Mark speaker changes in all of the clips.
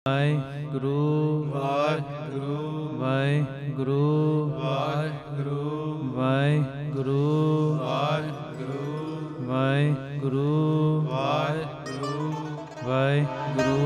Speaker 1: ਵਾਹਿਗੁਰੂ ਵਾਹਿਗੁਰੂ ਵਾਹਿਗੁਰੂ ਵਾਹਿਗੁਰੂ ਵਾਹਿਗੁਰੂ ਵਾਹਿਗੁਰੂ ਵਾਹਿਗੁਰੂ ਵਾਹਿਗੁਰੂ ਵਾਹਿਗੁਰੂ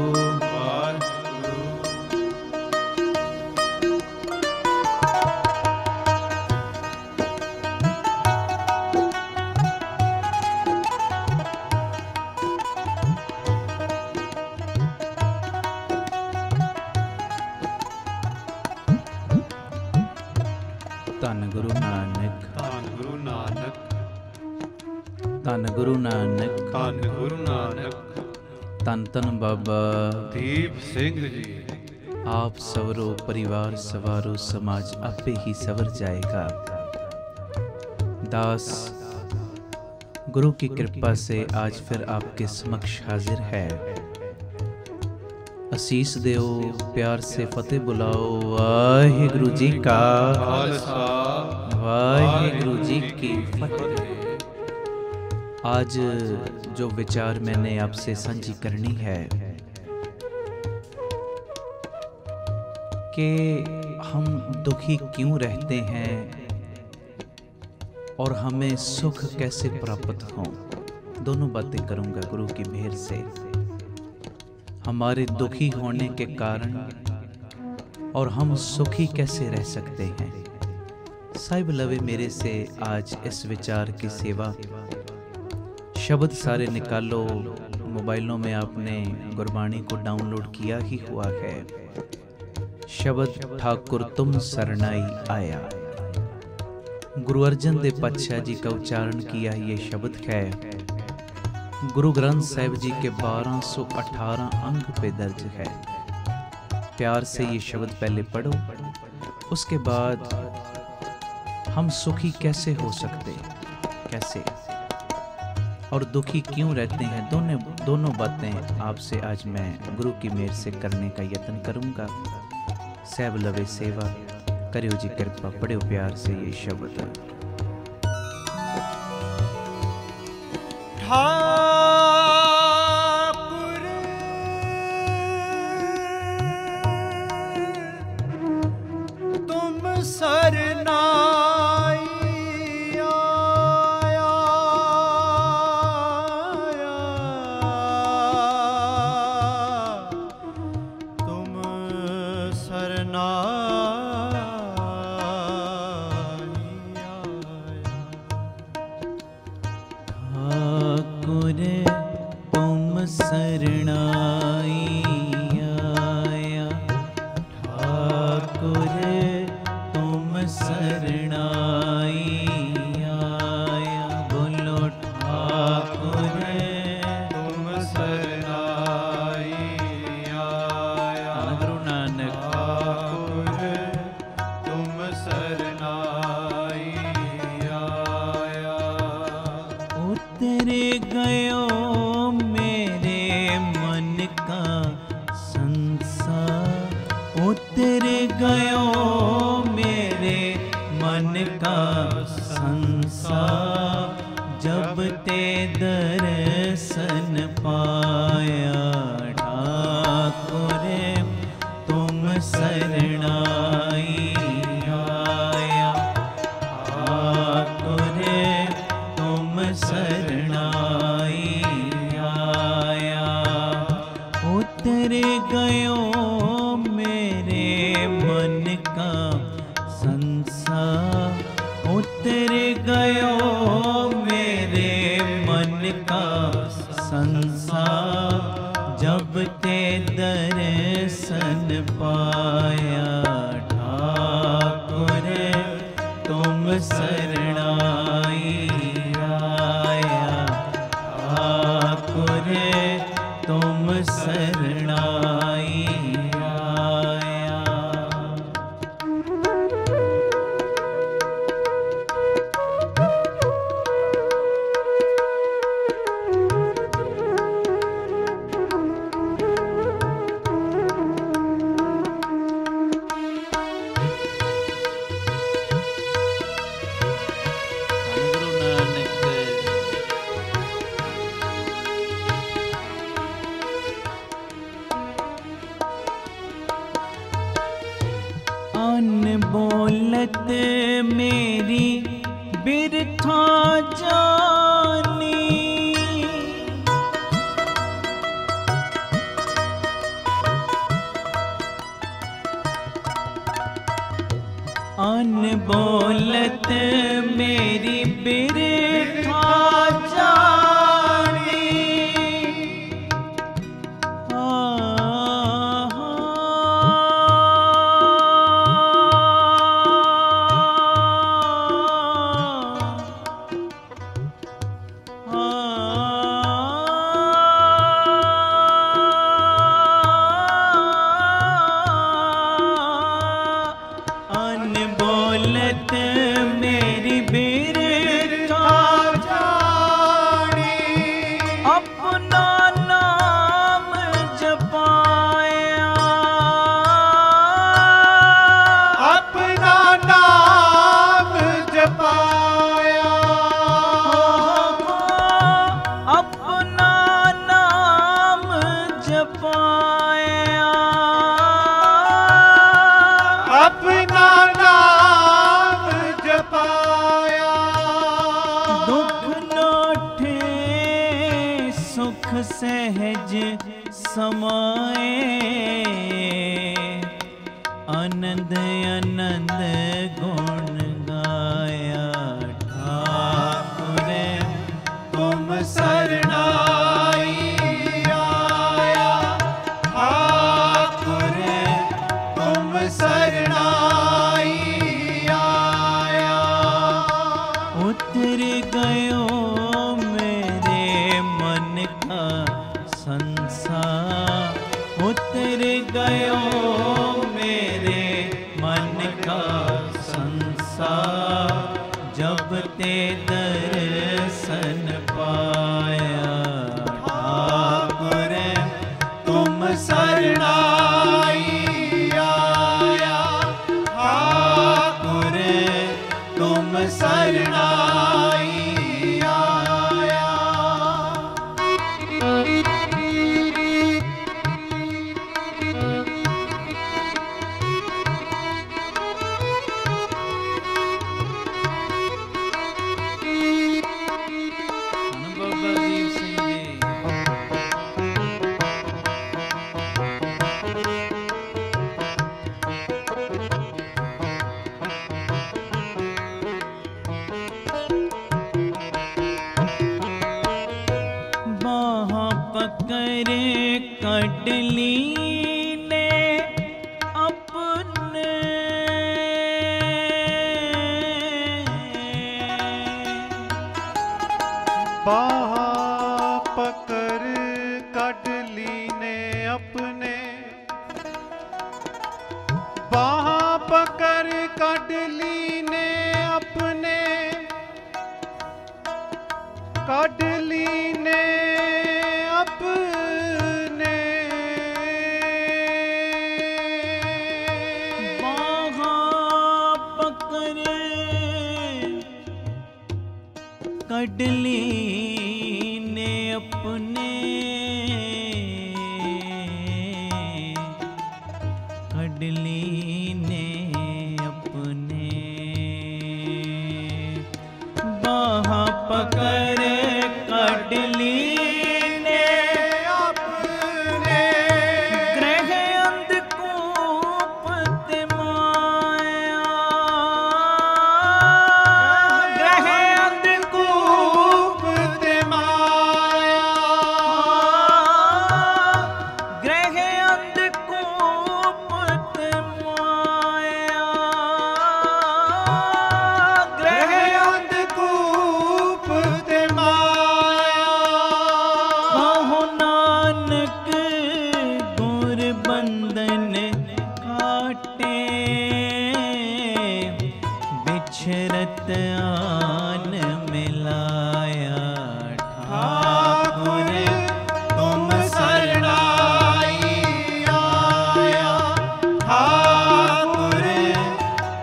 Speaker 1: ਧੰਨ ਗੁਰੂ ਨਾਨਕ, ਧੰਨ ਗੁਰੂ ਨਾਨਕ, ਧੰਨ ਗੁਰੂ ਨਾਨਕ, ਧੰਨ ਗੁਰੂ ਨਾਨਕ, ਧੰਨ ਧੰਨ ਬਾਬਾ ਦੀਪ ਸਿੰਘ ਜੀ। आप सवरो परिवार सवारो समाज आपे ही सवर जाएगा। दास गुरु की कृपा से आज फिर आपके समक्ष हाजिर है। असीस देओ, प्यार से फतेह बुलाओ। वाहिगुरु जी का खालसा, वाहिगुरु जी की फतेह। आज जो विचार मैंने आपसे साझी करनी है कि हम दुखी क्यों रहते हैं और हमें सुख कैसे प्राप्त हों, दोनों बातें करूंगा गुरु की मेहर से। हमारे दुखी होने के कारण और हम सुखी कैसे रह सकते हैं। साहिब लवे मेरे से आज इस विचार की सेवा। शब्द सारे निकालो, मोबाइलों में आपने गुरबाणी को डाउनलोड किया ही हुआ है। शब्द ठाकुर तुम सरनाई आया, गुरु अर्जन देव पातशाह जी का उच्चारण किया ये शब्द है। गुरु ग्रंथ साहिब जी के 1218 अंग पे दर्ज है। प्यार से ये शब्द पहले पढ़ो, उसके बाद हम सुखी कैसे हो सकते, कैसे और दुखी क्यों रहते हैं, दोनों बातें आपसे आज मैं गुरु की मेहर से करने का यत्न करूंगा। सैब लवे सेवा करियो जी कृपा, पढ़ियो प्यार से ये शब्द।
Speaker 2: ठाकुर तुम सरनाई आया, तुम जब ते दर्शन पाया। ठाकुर तुम सरनाई आया, ठाकुर तुम सरनाई आया। उतर गयो मेरे मन का संसार, उतर गयो मेरे मन का संसार। जब ते दर्शन पाया। ठाकुर तुम सरनाई आया, ठाकुर तुम सरनाई आया। अनबोलत मेरी बिरथा जानी, अनबोलत मेरी बिरथा जानी। अनबोलत मेरी बिरथा जानी, अपना नाम जपाया,
Speaker 3: अपना नाम जपाया,
Speaker 2: अपना नाम जपाया,
Speaker 3: अपना नाम जपाया।
Speaker 2: दुख नोठे सुख सहज समाए, आनंद आनंद गुण गाया। ठाकुर तुम
Speaker 3: शरणाई आया, ठाकुर तुम शरणाई आया।
Speaker 2: उतर गयो मेरे मन का संसार, उतर गयो मेरे मन का संसार, जब ते दर्शन पाया। ठाकुर
Speaker 3: तुम शरणाई आया, ठाकुर तुम शरणाई आया।
Speaker 2: बाबा दीप सिंह जी। बाहाँ पकड़ कटली ने अपने,
Speaker 3: बाहा पकड़ कटली ने अपने, बाहा पकड़ कटली ने अपने, कटली ने अपने।
Speaker 2: बाहाँ पकड़ कटली ने अपने, कटली ने अपने। बाहाँ पकड़ कटली ने
Speaker 3: अपने
Speaker 2: ग्रह अंधकूप ते माया, ग्रह अंधकूप
Speaker 3: ते माया,
Speaker 2: ग्रह अंधकूप ते माया, ग्रह
Speaker 3: अंधकूप ते माया।
Speaker 2: कहो नानक गुर बंधन काटे, बिछरत आन मिलाया। ठाकुर
Speaker 3: तुम शरणाई आया, ठाकुर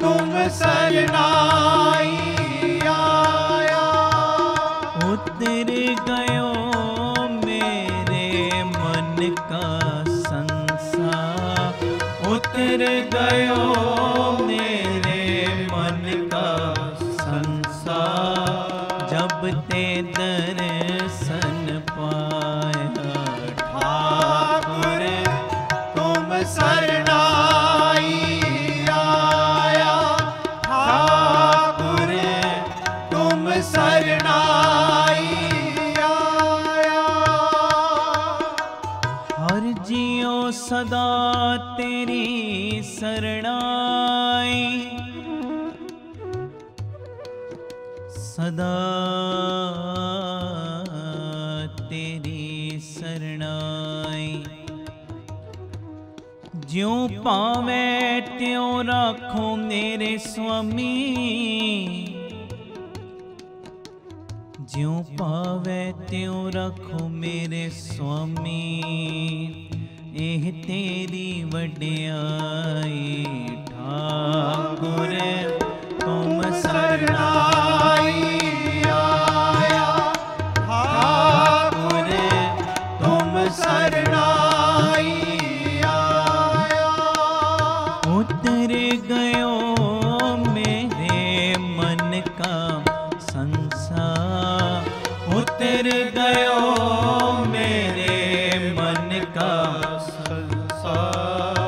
Speaker 3: तुम शरणाई आया।
Speaker 2: उतर गयो मेरे मन का संसार, उतर उतर गयो मेरे मन का संसार, जब ते दर्शन पाया।
Speaker 3: ठाकुर तुम शरणाई आया, ठाकुर तुम शरणाई आया।
Speaker 2: हर जियो सदा तेरी शरणाई, सदा तेरी शरणाई। ज्यों पावे त्यों राखो मेरे स्वामी, ज्यों पावे त्यों रखो मेरे स्वामी। एह तेरी वड्याई, ठाकुर तुम
Speaker 3: शरणाई आया, ठाकुर तुम शरणाई आया।
Speaker 2: उतर गयो मेरे मन का संसार, उतर गयो मेरे मन का
Speaker 3: संसार,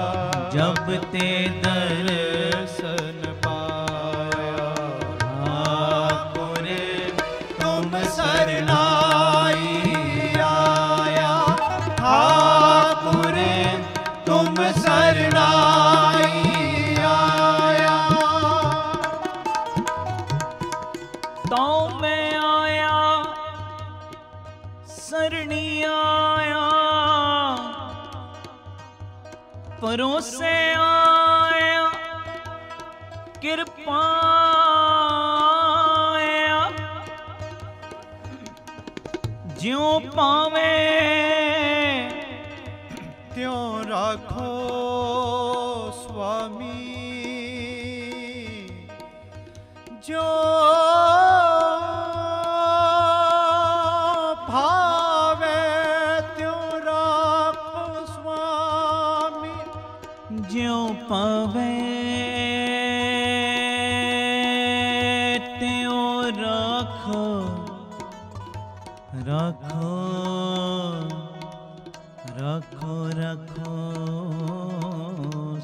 Speaker 2: जब ते
Speaker 3: दर्शन पाया।
Speaker 2: ठाकुर
Speaker 3: तुम शरणाई आया, ठाकुर तुम शरणाई आया।
Speaker 2: तो मैं आया सरणी आया, परोसे आया कृपा आया। ज्यों पावे
Speaker 3: त्यों राखो स्वामी, जो भावे त्यों राखो स्वामी।
Speaker 2: ज्यों पावे त्यों राखो, राखो राखो राखो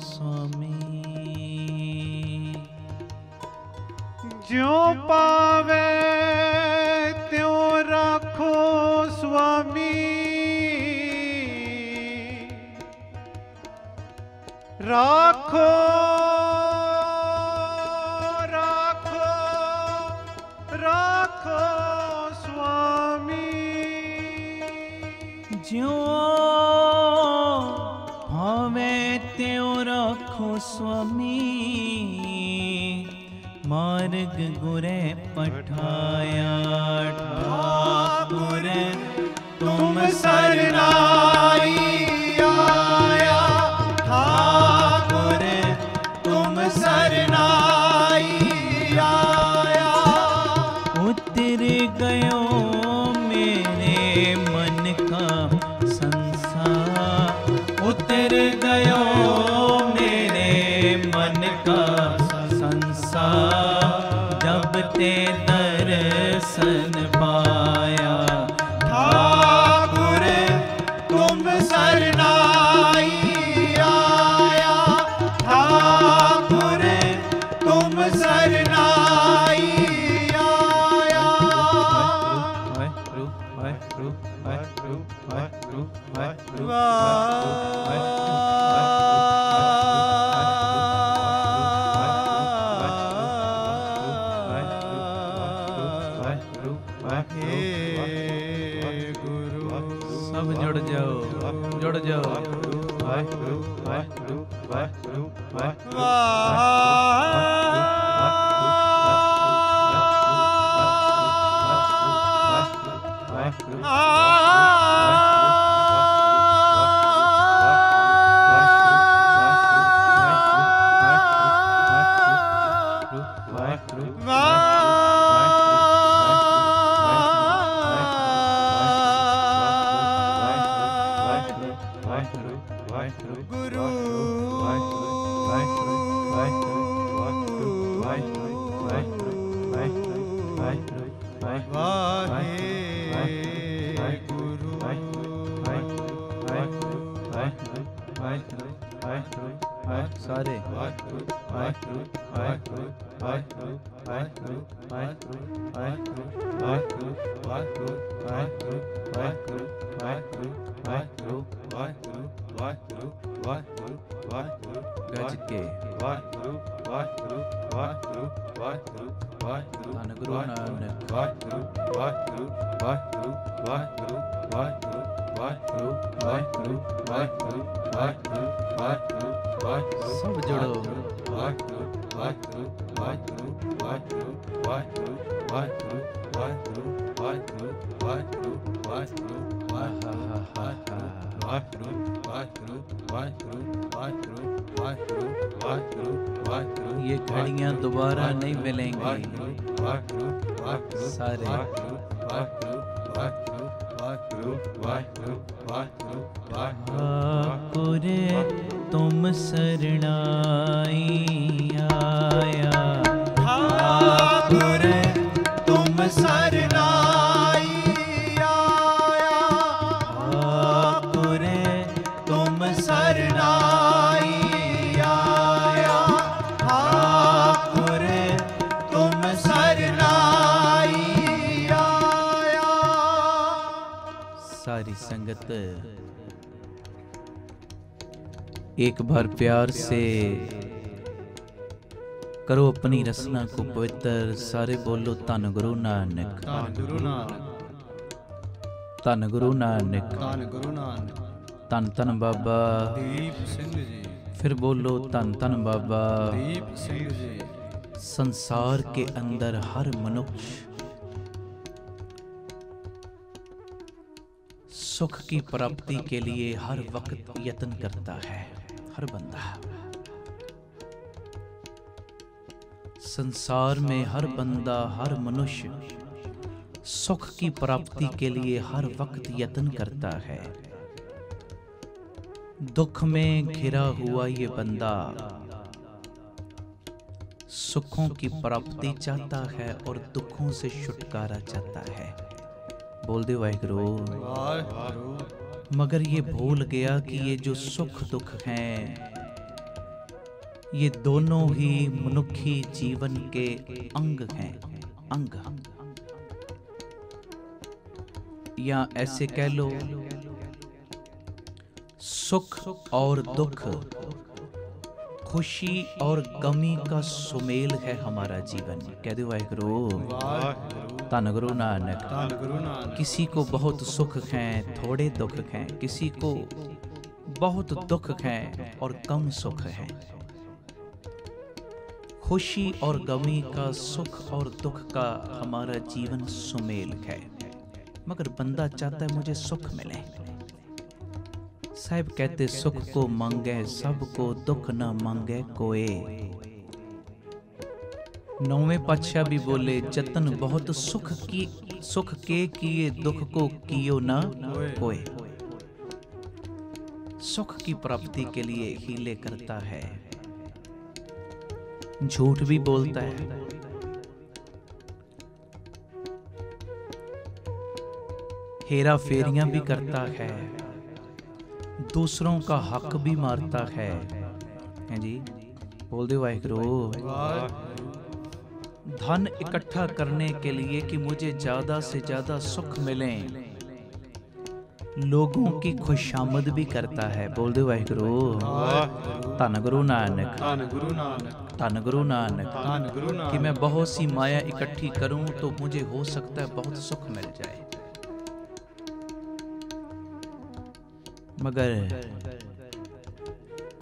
Speaker 2: स्वामी।
Speaker 3: ज्यों पावे त्यों राखो स्वामी, राखो राखो राखो स्वामी।
Speaker 2: ज्यों भावे त्यों राखो स्वामी। मार्ग गुरे पठाया, ठाकुर
Speaker 3: तुम शरणाई आया, ठाकुर तुम शरणाई आया।
Speaker 2: उतर गयो मेरे मन का संसार, उतर गयो मेरे मन का संसार, जब ते दर्शन पाया।
Speaker 3: ठाकुर तुम शरणाई आया, ठाकुर तुम शरणाई आया। हे गुरु
Speaker 1: सब जुड़ जाओ, जुड़ जाओ।
Speaker 3: गुरु
Speaker 1: सारे गज के धन गुरु नानक सब जुड़ो ये घड़ियां दोबारा नहीं मिलेंगी सारे ठाकुरे तुम शरणाई आया
Speaker 3: ठाकुर तुम शरणाई आया
Speaker 1: ठाकुरे
Speaker 3: तुम शरणाई आया ठाकुर तुम शरणाई आया।
Speaker 1: सारी संगत एक बार प्यार से करो अपनी रसना को पवित्र। सारे बोलो धन गुरु नानक
Speaker 3: धन गुरु नानक
Speaker 1: धन गुरु नानक
Speaker 3: धन गुरु नानक
Speaker 1: धन धन बाबा
Speaker 3: दीप सिंह जी
Speaker 1: फिर बोलो धन धन बाबा
Speaker 3: दीप सिंह जी।
Speaker 1: संसार के अंदर हर मनुष्य सुख की प्राप्ति के लिए हर वक्त यत्न करता है। हर बंदा संसार में हर बंदा हर मनुष्य सुख की प्राप्ति के लिए हर वक्त यत्न करता है। दुख में घिरा हुआ ये बंदा सुखों की प्राप्ति चाहता है और दुखों से छुटकारा चाहता है। बोल दे वाहिगुरु। मगर ये भूल गया कि ये जो सुख दुख हैं ये दोनों ही मनुष्य जीवन के अंग हैं। अंग या ऐसे कह लो सुख और दुख खुशी और गमी का सुमेल है हमारा जीवन। कह दो वाहिगुरु। धन गुरु नानक। किसी को बहुत सुख हैं थोड़े दुख हैं, किसी को बहुत दुख हैं और कम सुख है। खुशी और गमी का सुख और दुख का हमारा जीवन सुमेल है। मगर बंदा चाहता है मुझे सुख मिले। साहिब कहते सुख को मांगे सबको दुख न मांगे कोई। नौवें पातशाह भी बोले जतन बहुत सुख के किए दुख को कियो ना कोई। सुख की प्राप्ति के लिए हीले करता है, झूठ भी बोलता है, हेरा फेरियां भी करता है, दूसरों का हक भी मारता है जी। बोल दे वाहिगुरु। धन इकट्ठा करने के लिए कि मुझे ज्यादा से ज्यादा सुख मिले, लोगों की खुशामद भी करता है। बोल दे वाहिगुरु। धन गुरु नानक।
Speaker 3: धन गुरु नानक।
Speaker 1: धन गुरु नानक।
Speaker 3: धन गुरु नानक।
Speaker 1: कि मैं बहुत सी माया इकट्ठी करूं तो मुझे हो सकता है बहुत सुख मिल जाए। मगर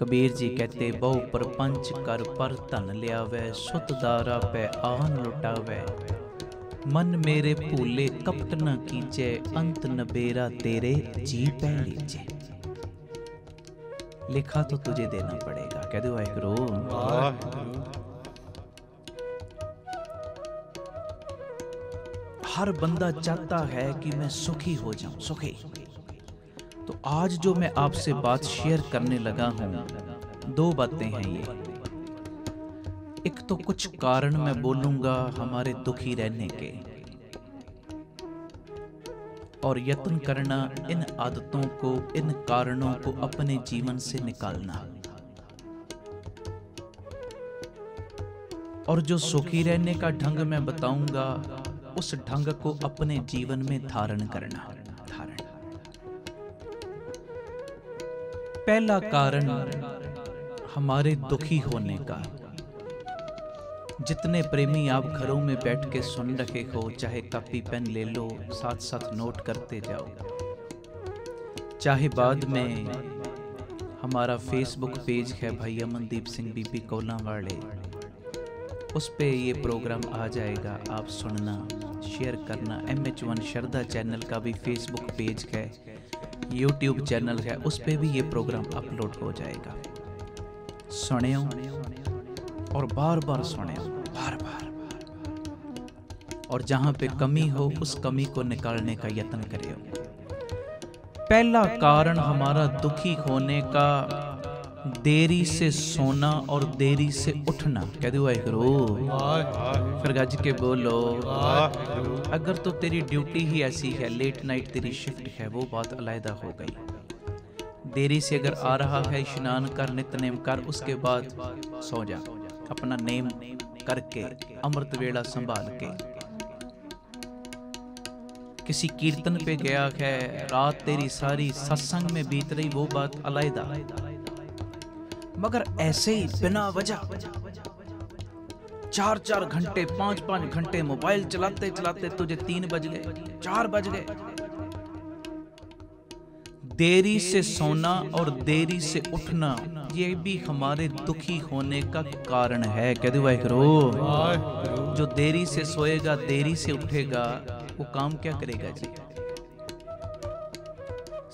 Speaker 1: कबीर जी कहते बहु परपंच कर पर धन लियावे, सुत दारा पे आन लुटावे। मन मेरे भूले कपट न कीजे, अंत न बेरा तेरे जी पै लीजे। लिखा तो तुझे देना पड़ेगा। कह दो वाहिगुरु। हर बंदा चाहता है कि मैं सुखी हो जाऊं, सुखी। तो आज जो मैं आपसे बात शेयर करने लगा हूं, दो बातें हैं ये। एक तो कुछ कारण मैं बोलूंगा हमारे दुखी रहने के, और यत्न करना इन आदतों को, इन कारणों को अपने जीवन से निकालना, और जो सुखी रहने का ढंग मैं बताऊंगा उस ढंग को अपने जीवन में धारण करना। पहला कारण हमारे दुखी होने का, जितने प्रेमी आप घरों में बैठ के सुन रहे हो, चाहे कॉपी पेन ले लो, साथ साथ नोट करते जाओ, चाहे बाद में हमारा फेसबुक पेज है भाई अमनदीप सिंह बीबी कोलांवाले, उस पे ये प्रोग्राम आ जाएगा, आप सुनना, शेयर करना। MH1 श्रद्धा चैनल का भी फेसबुक पेज है, यूट्यूब चैनल है, उस पे भी ये प्रोग्राम अपलोड हो जाएगा। सुनियो और बार बार सुनियो, बार बार, और जहां पे कमी हो उस कमी को निकालने का यत्न करियो। पहला कारण हमारा दुखी होने का देरी से सोना और देरी से उठना। कह दो वाहिगुरू, फिर गज के बोलो। अगर तो तेरी ड्यूटी ही ऐसी है, लेट नाइट तेरी शिफ्ट है, वो बात अलहदा हो गई। देरी से अगर आ रहा है, स्नान कर, नितनेम कर, उसके बाद सो जा, अपना नेम करके, अमृत वेला संभाल के। किसी कीर्तन पे गया है, रात तेरी सारी सत्संग में बीत रही, वो बात अलहदा। मगर ऐसे ही बिना वजह 4-4 घंटे, 5-5 घंटे मोबाइल चलाते चलाते तुझे 3 बज गए, 4 बज गए। देरी से सोना और देरी से उठना, ये भी हमारे दुखी होने का कारण है। कह दो वाहिगुरू। जो देरी से सोएगा, देरी से उठेगा, वो काम क्या करेगा जी?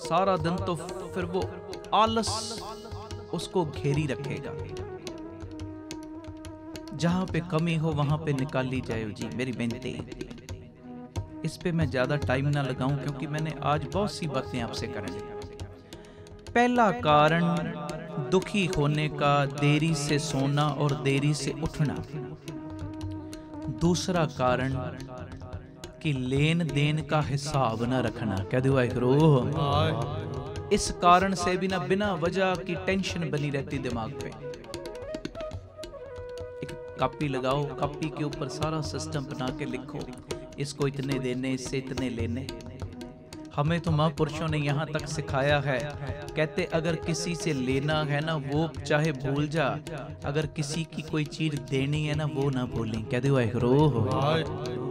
Speaker 1: सारा दिन तो फिर वो आलस उसको घेरी रखेगा। जहां पे कमी हो वहां पे निकाली जाए जी, मेरी बेनती। इस पे मैं ज्यादा टाइम ना लगाऊं, क्योंकि मैंने आज बहुत सी बातें आपसे करनी। पहला कारण दुखी होने का, देरी से सोना और देरी से उठना। दूसरा कारण कि लेन देन का हिसाब ना रखना। कह दो वाहिगुरू। इस कारण से भी ना बिना वजह की टेंशन बनी रहती दिमाग पे। एक कॉपी लगाओ, कॉपी के ऊपर सारा सिस्टम बना के लिखो, इसको इतने देने, इससे इतने लेने। हमें तो महापुरुषों ने यहाँ तक सिखाया है, कहते अगर किसी से लेना है ना, वो चाहे भूल जा, अगर किसी की कोई चीज देनी है ना, वो ना भूलें। कह दो वाहिगुरू,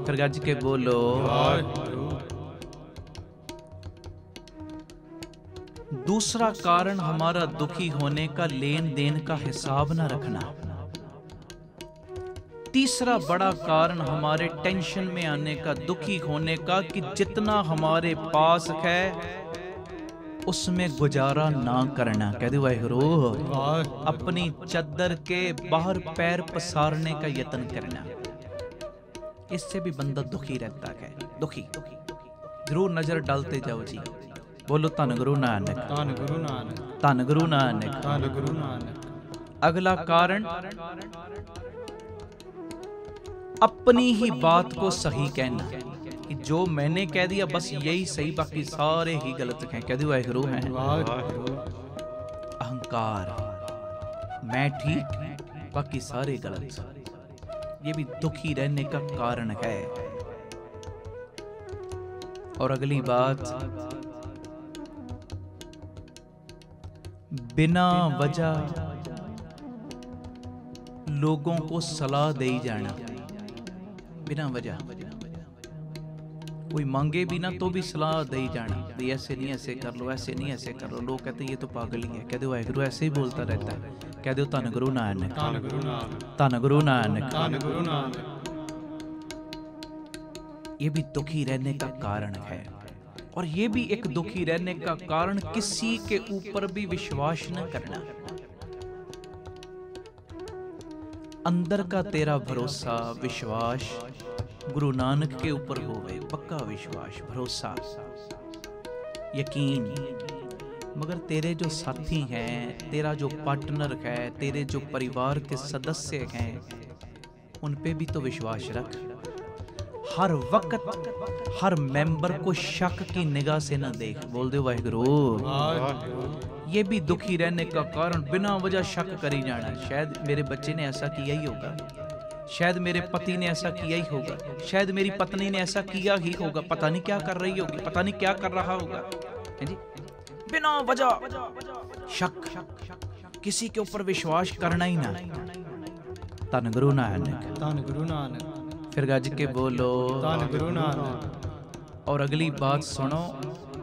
Speaker 1: फिर गज के बोलो। दूसरा कारण हमारा दुखी होने का, लेन देन का हिसाब ना रखना। तीसरा बड़ा कारण हमारे टेंशन में आने का, दुखी होने का, कि जितना हमारे पास है उसमें गुजारा ना करना। कह दो वाहिगुरू। अपनी चद्दर के बाहर पैर पसारने का यत्न करना, इससे भी बंदा दुखी रहता है। दुखी जरूर नजर डालते जाओ जी। बोलो धन गुरु नानक,
Speaker 3: धन गुरु नानक,
Speaker 1: धन गुरु नानक,
Speaker 3: धन गुरु नानक।
Speaker 1: अगला कारण अपनी ही बात को सही कहना, कि जो मैंने कह दिया बस यही सही, बाकी सारे ही गलत हैं। कह दो वाहिगुरू हैं। अहंकार, मैं ठीक बाकी सारे गलत, ये भी दुखी रहने का कारण है। और अगली बात, बिना वजह लोगों को सलाह दे जाना। बिना वजह कोई मांगे भी ना तो भी सलाह दे जाना, ऐसे नहीं ऐसे कर लो, ऐसे नहीं ऐसे कर लो। लोग कहते ये तो पागल ही है। कह दो वाहिगुरू, ऐसे ही बोलता रहता है। कह दो धन गुरु नानक,
Speaker 3: धन गुरु नानक,
Speaker 1: धन गुरु नानक,
Speaker 3: धन गुरु नानक।
Speaker 1: ये भी दुखी रहने का कारण है। और ये भी एक दुखी रहने का कारण, किसी के ऊपर भी विश्वास न करना। अंदर का तेरा भरोसा, विश्वास गुरु नानक के ऊपर होवे, पक्का विश्वास, भरोसा, यकीन। मगर तेरे जो साथी हैं, तेरा जो पार्टनर है, तेरे जो परिवार के सदस्य हैं, उन पे भी तो विश्वास रख। हर वक्त हर मेंबर को शक की निगाह से ना देख। बोल दो वाहिगुरु। ये भी दुखी रहने का कारण बिना वजह शक करी जाना। शायद मेरे बच्चे ने ऐसा किया ही होगा, शायद मेरे पति ने ऐसा किया ही होगा, शायद मेरी पत्नी ने ऐसा किया ही होगा, पता नहीं क्या कर रही होगी, पता नहीं क्या कर रहा होगा। है जी? बिना वजह शक, किसी के ऊपर विश्वास करना ही ना। धन गुरु नानक,
Speaker 3: धन गुरु नानक।
Speaker 1: फिर गज के बोलो
Speaker 3: धन गुरु नानक।
Speaker 1: और अगली बात सुनो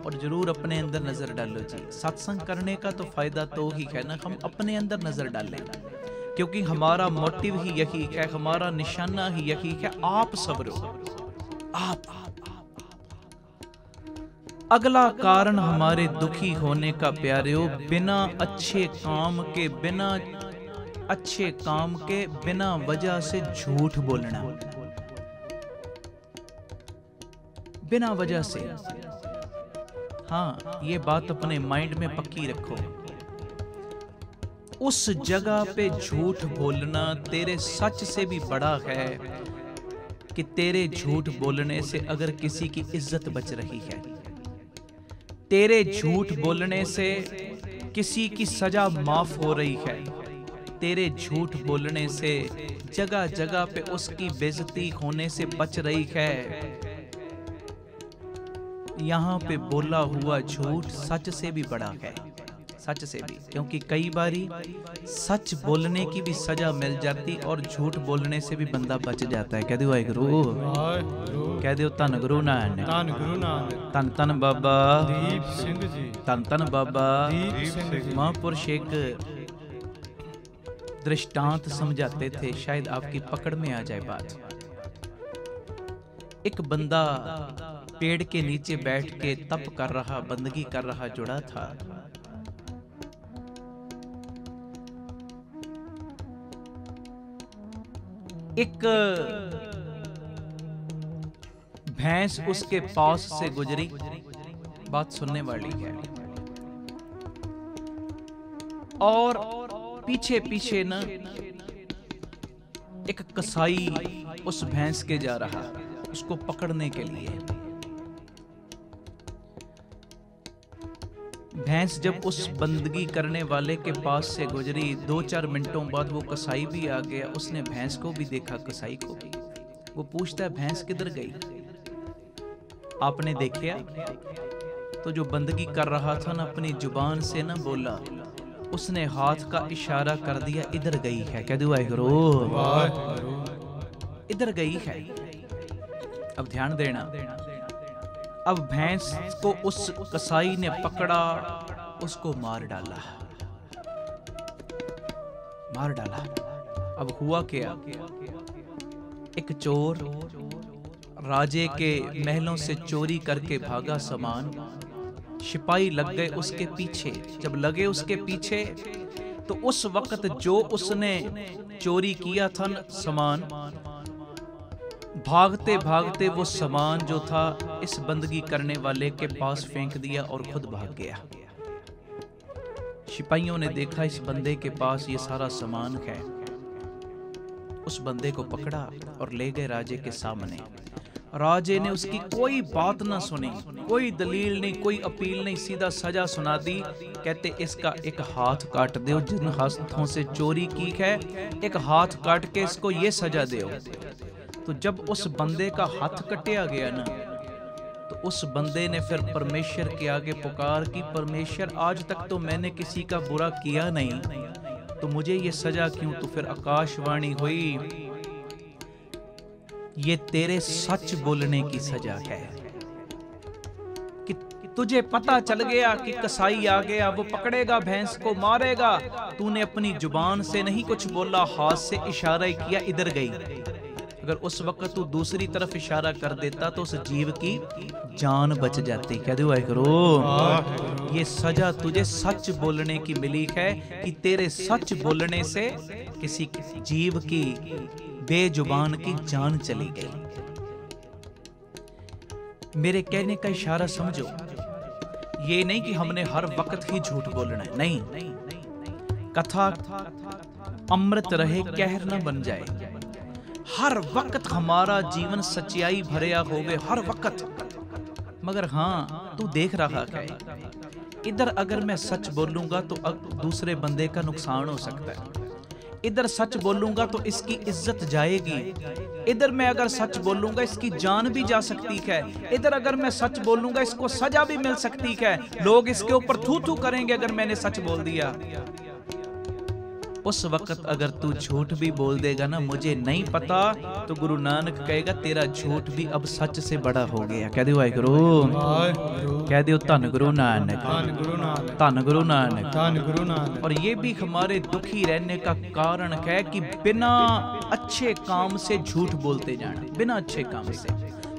Speaker 1: और जरूर अपने अंदर नजर डालो जी। सत्संग करने का तो फायदा तो ही है ना, हम अपने अंदर नजर डालें, क्योंकि हमारा मोटिव ही यही है, हमारा निशाना ही यही है। आप सबरो, आप अगला कारण हमारे दुखी होने का प्यारे हो, बिना अच्छे काम के, बिना अच्छे काम के बिना वजह से झूठ बोलना, बिना वजह से। हाँ, ये बात अपने माइंड में पक्की रखो। उस जगह पे झूठ बोलना तेरे सच से भी बड़ा है कि तेरे झूठ बोलने से अगर किसी की इज्जत बच रही है, तेरे झूठ बोलने से किसी की सजा माफ हो रही है, तेरे झूठ बोलने से जगह जगह पे उसकी बेइज्जती होने से बच रही है। यहाँ पे बोला हुआ झूठ सच से भी बड़ा है, सच से भी, क्योंकि कई बारी सच बोलने की भी सजा मिल जाती और झूठ बोलने से भी बंदा बच जाता है। कह दो वाहिगुरु, कह दो धन गुरु नानक,
Speaker 3: धन गुरु नानक।
Speaker 1: धन धन बाबा
Speaker 3: दीप सिंह जी,
Speaker 1: धन धन बाबा
Speaker 3: दीप सिंह जी।
Speaker 1: महापुरुष एक दृष्टांत समझाते थे, शायद आपकी पकड़ में आ जाए बात। एक बंदा पेड़ के नीचे बैठ के तप कर रहा, बंदगी कर रहा जुड़ा था। एक भैंस उसके पास से गुजरी, बात सुनने वाली है, और पीछे पीछे न एक कसाई उस भैंस के जा रहा, उसको पकड़ने के लिए। भैंस जब उस बंदगी करने वाले के पास से गुजरी, 2-4 मिनटों बाद वो कसाई भी आ गया। उसने भैंस को भी देखा, कसाई को भी। वो पूछता है, भैंस किधर गई? आपने देखा? तो जो बंदगी कर रहा था ना, अपनी जुबान से ना बोला, उसने हाथ का इशारा कर दिया, इधर गई है। कह दो वाहिगुरु, इधर गई है। अब ध्यान देना, अब भैंस को उस कसाई ने पकड़ा, उसको मार डाला, मार डाला। अब हुआ क्या? एक चोर राजे के महलों से चोरी करके भागा सामान, सिपाही लग गए उसके पीछे। जब लगे उसके पीछे तो उस वक्त जो उसने चोरी किया था सामान, भागते भागते वो सामान जो था इस बंदगी करने वाले के पास फेंक दिया और खुद भाग गया। सिपाहियों ने देखा इस बंदे के पास ये सारा सामान है, उस बंदे को पकड़ा और ले गए राजे के सामने। राजे ने उसकी कोई बात ना सुनी, कोई दलील नहीं, कोई अपील नहीं, सीधा सजा सुना दी। कहते इसका एक हाथ काट दो, जिन हाथों से चोरी की है एक हाथ काट के इसको ये सजा दो। तो जब उस बंदे का हाथ कटिया गया ना, तो उस बंदे ने फिर परमेश्वर के आगे पुकार की, परमेश्वर आज तक तो मैंने किसी का बुरा किया नहीं, तो मुझे ये सजा क्यों? तो फिर आकाशवाणी हुई, ये तेरे सच बोलने की सजा है। कि तुझे पता चल गया कि कसाई आ गया, वो पकड़ेगा, भैंस को मारेगा, तूने अपनी जुबान से नहीं कुछ बोला, हाथ से इशारा किया, इधर गई। अगर उस वक्त तू दूसरी तरफ इशारा कर देता तो उस जीव की जान बच जाती। कह दो वाहिगुरु, ये सजा तुझे सच बोलने की मिली है कि तेरे सच बोलने से किसी जीव की बेजुबान की जान चली गई। मेरे कहने का इशारा समझो, ये नहीं कि हमने हर वक्त ही झूठ बोलना है, नहीं। कथा अमृत रहे, कहर न बन जाए। हर वक्त हमारा जीवन सच्चाई भरिया होवे, हर वक्त। मगर हाँ, तू देख रहा है इधर अगर मैं सच बोलूंगा तो दूसरे बंदे का नुकसान हो सकता है, इधर सच बोलूंगा तो इसकी इज्जत जाएगी, इधर मैं अगर सच बोलूंगा इसकी जान भी जा सकती है, इधर अगर मैं सच बोलूंगा इसको सजा भी मिल सकती है, लोग इसके ऊपर थू थू करेंगे अगर मैंने सच बोल दिया। उस वक्त अगर तू झूठ भी बोल देगा ना, मुझे नहीं पता, तो गुरु नानक कहेगा तेरा झूठ भी अब सच से बड़ा हो गया। कह दो वाहिगुरू, कह दो धन गुरु नानक,
Speaker 3: धन गुरु नानक,
Speaker 1: धन गुरु नानक,
Speaker 3: धन गुरु नानक।
Speaker 1: और ये भी हमारे दुखी रहने का कारण है कि बिना अच्छे काम से झूठ बोलते जाना, बिना अच्छे काम से,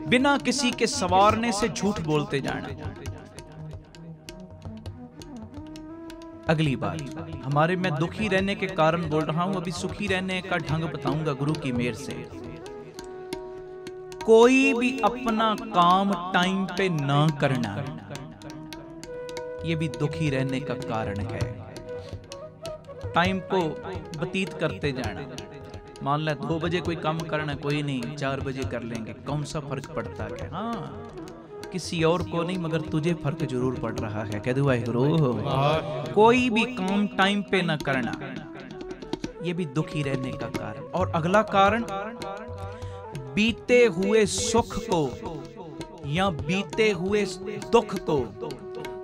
Speaker 1: बिना किसी के संवारने से झूठ बोलते जाना। अगली बात, हमारे मैं दुखी रहने के कारण बोल रहा हूं, अभी सुखी रहने का ढंग बताऊंगा गुरु की मेहर से। कोई भी अपना काम टाइम पे ना करना, यह भी दुखी रहने का कारण है। टाइम को व्यतीत करते जाना, मान ले 2 बजे कोई काम करना, कोई नहीं 4 बजे कर लेंगे, कौन सा फर्क पड़ता है? हाँ, किसी और को नहीं मगर तुझे फर्क जरूर पड़ रहा है। कह दो वाहिगुरू, कोई भी काम टाइम पे ना करना, ये भी दुखी रहने का कारण। और अगला कारण, बीते हुए सुख को या बीते हुए दुख को,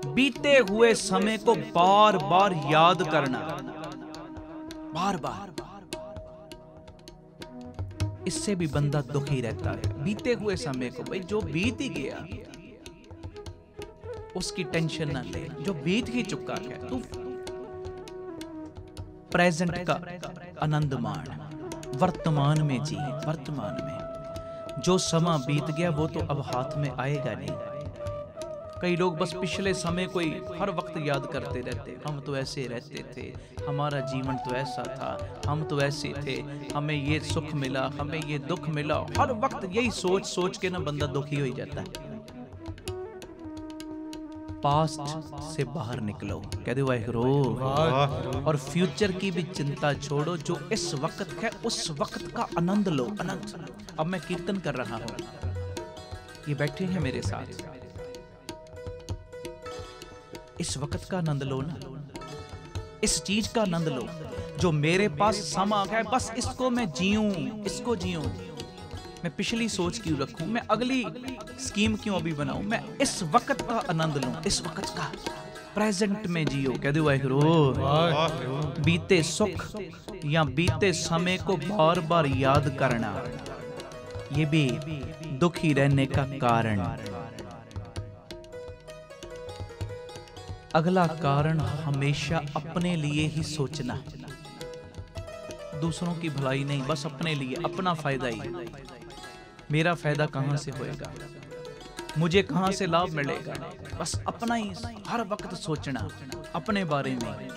Speaker 1: बीते हुए समय को बार बार याद करना, बार बार, इससे भी बंदा दुखी रहता है। बीते हुए समय को, भाई जो बीत ही गया उसकी टेंशन ना ले, जो बीत ही चुका है तू प्रेजेंट का आनंद मान, वर्तमान में जी, वर्तमान में। जो समय बीत गया वो तो अब हाथ में आएगा नहीं। कई लोग बस पिछले समय को ही हर वक्त याद करते रहते, हम तो ऐसे रहते थे, हमारा जीवन तो ऐसा था, हम तो ऐसे थे, हमें ये सुख मिला, हमें ये दुख मिला। हर वक्त यही सोच सोच के ना बंदा दुखी हो जाता है। पास्ट से बाहर निकलो, कह दो वाहिगुरू, और फ्यूचर की भी चिंता छोड़ो। जो इस वक्त है उस वक्त का आनंद लो, आनंद। अब मैं कीर्तन कर रहा हूं, ये बैठे हैं मेरे साथ, इस वक्त का आनंद लो ना, इस चीज का आनंद लो जो मेरे पास समा है, बस इसको मैं जीऊं, इसको जीऊं। मैं पिछली सोच क्यों रखूं, मैं अगली स्कीम क्यों अभी बनाऊं, मैं इस वक्त का आनंद लूं, इस वक्त का, प्रेजेंट में जियो। कह दो वाहिगुरू, बीते सुख या बीते समय को बार बार याद करना, ये भी दुखी रहने का कारण। अगला कारण, हमेशा अपने लिए ही सोचना, दूसरों की भलाई नहीं, बस अपने लिए, अपना फायदा ही। मेरा फायदा कहां से होएगा, मुझे कहां से लाभ मिलेगा, बस अपना ही हर वक्त सोचना, अपने बारे में।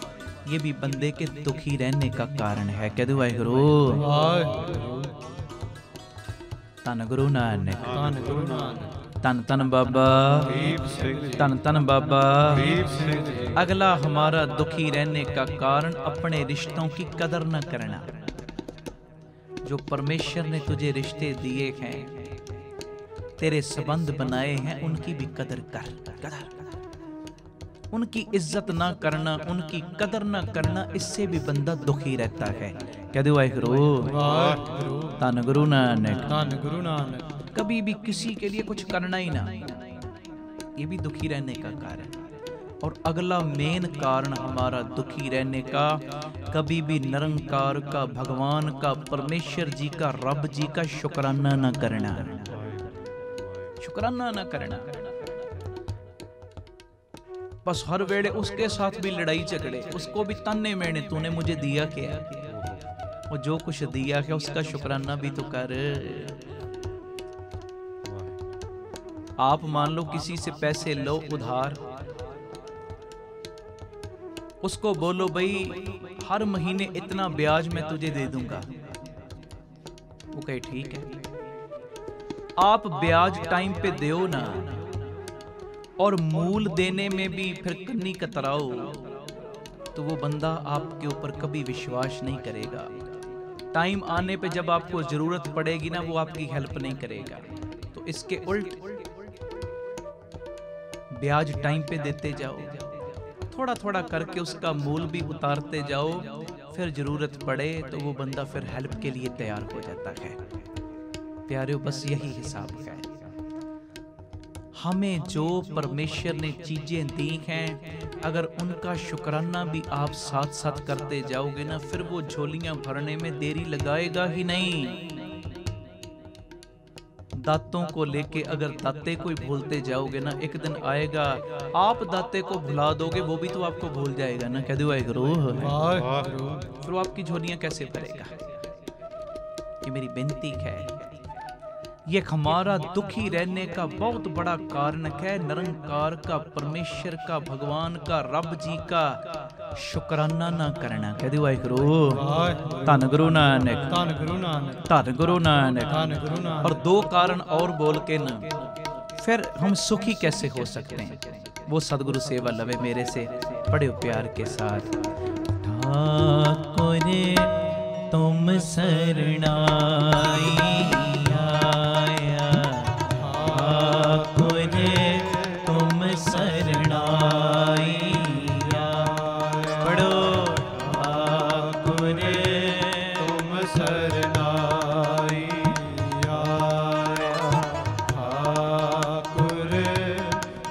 Speaker 1: ये भी बंदे के दुखी रहने का कारण है। कह दो वाहिगुरू, धन गुरु नानक,
Speaker 3: धन गुरु नानक,
Speaker 1: तन तन बाबा, तन तन बाबा। अगला हमारा दुखी रहने का कारण, अपने रिश्तों की कदर न करना। जो परमेश्वर ने तुझे रिश्ते दिए हैं, तेरे संबंध बनाए हैं, उनकी भी कदर कर, कदर, उनकी इज्जत ना करना, उनकी कदर ना करना, इससे भी बंदा दुखी रहता है। कह दो वाहिगुरू, धन गुरु नानक,
Speaker 3: धन गुरु नानक।
Speaker 1: कभी भी किसी के लिए कुछ करना ही ना, ये भी दुखी रहने का कारण। और अगला मेन कारण हमारा दुखी रहने का, कभी भी निरंकार का, भगवान का, परमेश्वर जी का, रब जी का शुक्राना ना करना, शुक्राना ना करना। बस हर वेले उसके साथ भी लड़ाई झगड़े, उसको भी ताने मेने, तूने मुझे दिया क्या, और जो कुछ दिया है उसका शुक्राना भी तो कर। आप मान लो किसी से पैसे लो उधार, उसको बोलो भाई हर महीने इतना ब्याज मैं तुझे दे दूंगा, वो कहे ठीक है। आप ब्याज टाइम पे दो ना, और मूल देने में भी फिर कन्नी कतराओ, तो वो बंदा आपके ऊपर कभी विश्वास नहीं करेगा। टाइम आने पे जब आपको जरूरत पड़ेगी ना, वो आपकी हेल्प नहीं करेगा। तो इसके उल्ट ब्याज टाइम पे देते जाओ, थोड़ा थोड़ा करके उसका मूल भी उतारते जाओ, फिर जरूरत पड़े तो वो बंदा फिर हेल्प के लिए तैयार हो जाता है। प्यारे, बस यही हिसाब है। हमें जो परमेश्वर ने चीजें दी हैं, अगर उनका शुक्राना भी आप साथ साथ करते जाओगे ना, फिर वो झोलियां भरने में देरी लगाएगा ही नहीं। दांतों को लेके अगर दाते कोई भूलते जाओगे ना, एक दिन आएगा आप दाते को भुला दोगे, वो भी तो आपको भूल जाएगा ना। कह दो वाहेगुरू, फिर वो आपकी झोलियां कैसे भरेगा? ये मेरी बेनती है। ये हमारा दुखी रहने का बहुत बड़ा कारण है। निरंकार का, परमेश्वर का, भगवान का, रब जी का शुक्राना ना करना। कह दो वाहेगुरू, धन गुरु नानक,
Speaker 3: धन गुरु नानक,
Speaker 1: धन गुरु नानक।
Speaker 3: धन गुरु नानक।
Speaker 1: और दो कारण और बोल के ना, फिर हम सुखी कैसे हो सकते हैं? वो सदगुरु सेवा लवे मेरे से बड़े प्यार के साथ। ठाकुर तुम शरणाई आया, ठाकुर तुम शरणाई आया। पढ़ो, ठाकुर
Speaker 3: तुम शरणाई आया, ठाकुर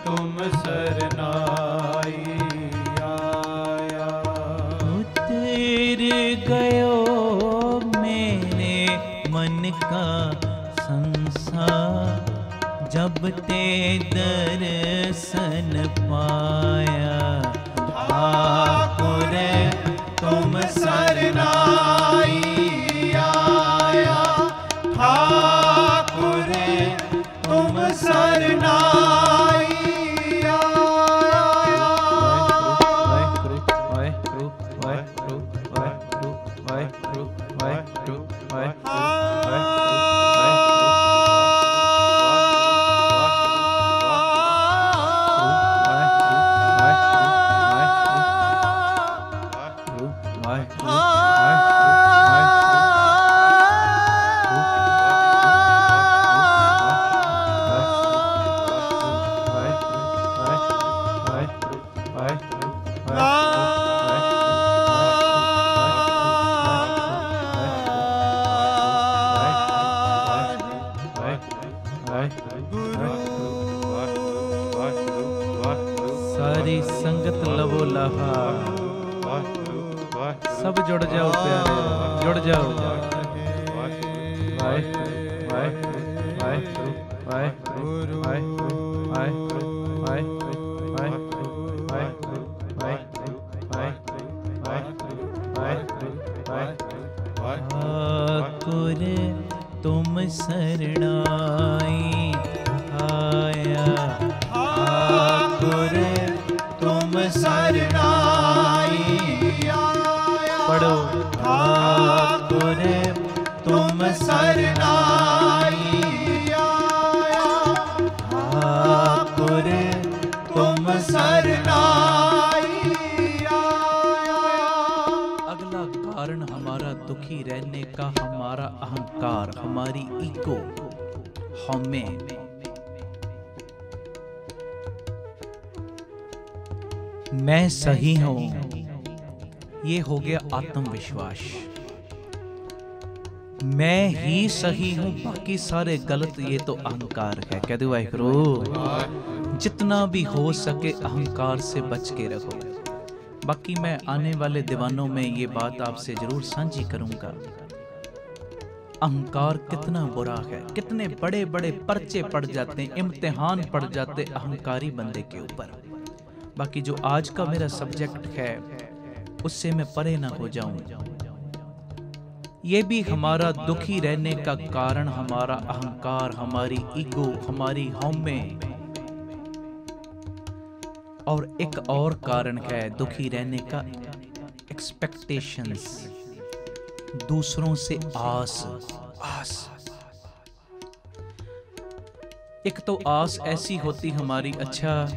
Speaker 3: तुम शरणाई आया।
Speaker 1: उतर गयो मेरे मन का संसार, जब ते दर्शन पाया। ठाकुर तुम
Speaker 3: शरणाई आया, ठाकुर तुम शरणाई
Speaker 1: सारी संगत लवो लाहा। सब जुड़ जाओ प्यारे, जुड़ जाओ। ठाकुर तुम शरणाई आया, ठाकुर तुम शरणाई आया। पढ़ो, ठाकुर तुम शरणाई आया, ठाकुर तुम शरणाई आया। अगला कारण हमारा दुखी रहने का हमारा अहंकार, हमारी ईगो, हमें। मैं सही हूं, ये हो गया आत्मविश्वास। मैं ही सही हूं, बाकी सारे गलत, ये तो अहंकार है। कह दो वाहेगुरू। जितना भी हो सके अहंकार से बच के रहो। बाकी मैं आने वाले दीवानों में ये बात आपसे जरूर साझी करूंगा। अहंकार कितना बुरा है, कितने बड़े बड़े पर्चे पड़ जाते हैं, इम्तिहान पड़ जाते अहंकारी बंदे के ऊपर। बाकी जो आज का मेरा सब्जेक्ट है, उससे मैं परे ना हो जाऊं। ये भी हमारा दुखी रहने का कारण हमारा अहंकार, हमारी ईगो, हमारी हौमे। और एक और कारण है दुखी रहने का, एक्सपेक्टेशंस, दूसरों से आस। एक तो आस ऐसी होती हमारी, अच्छा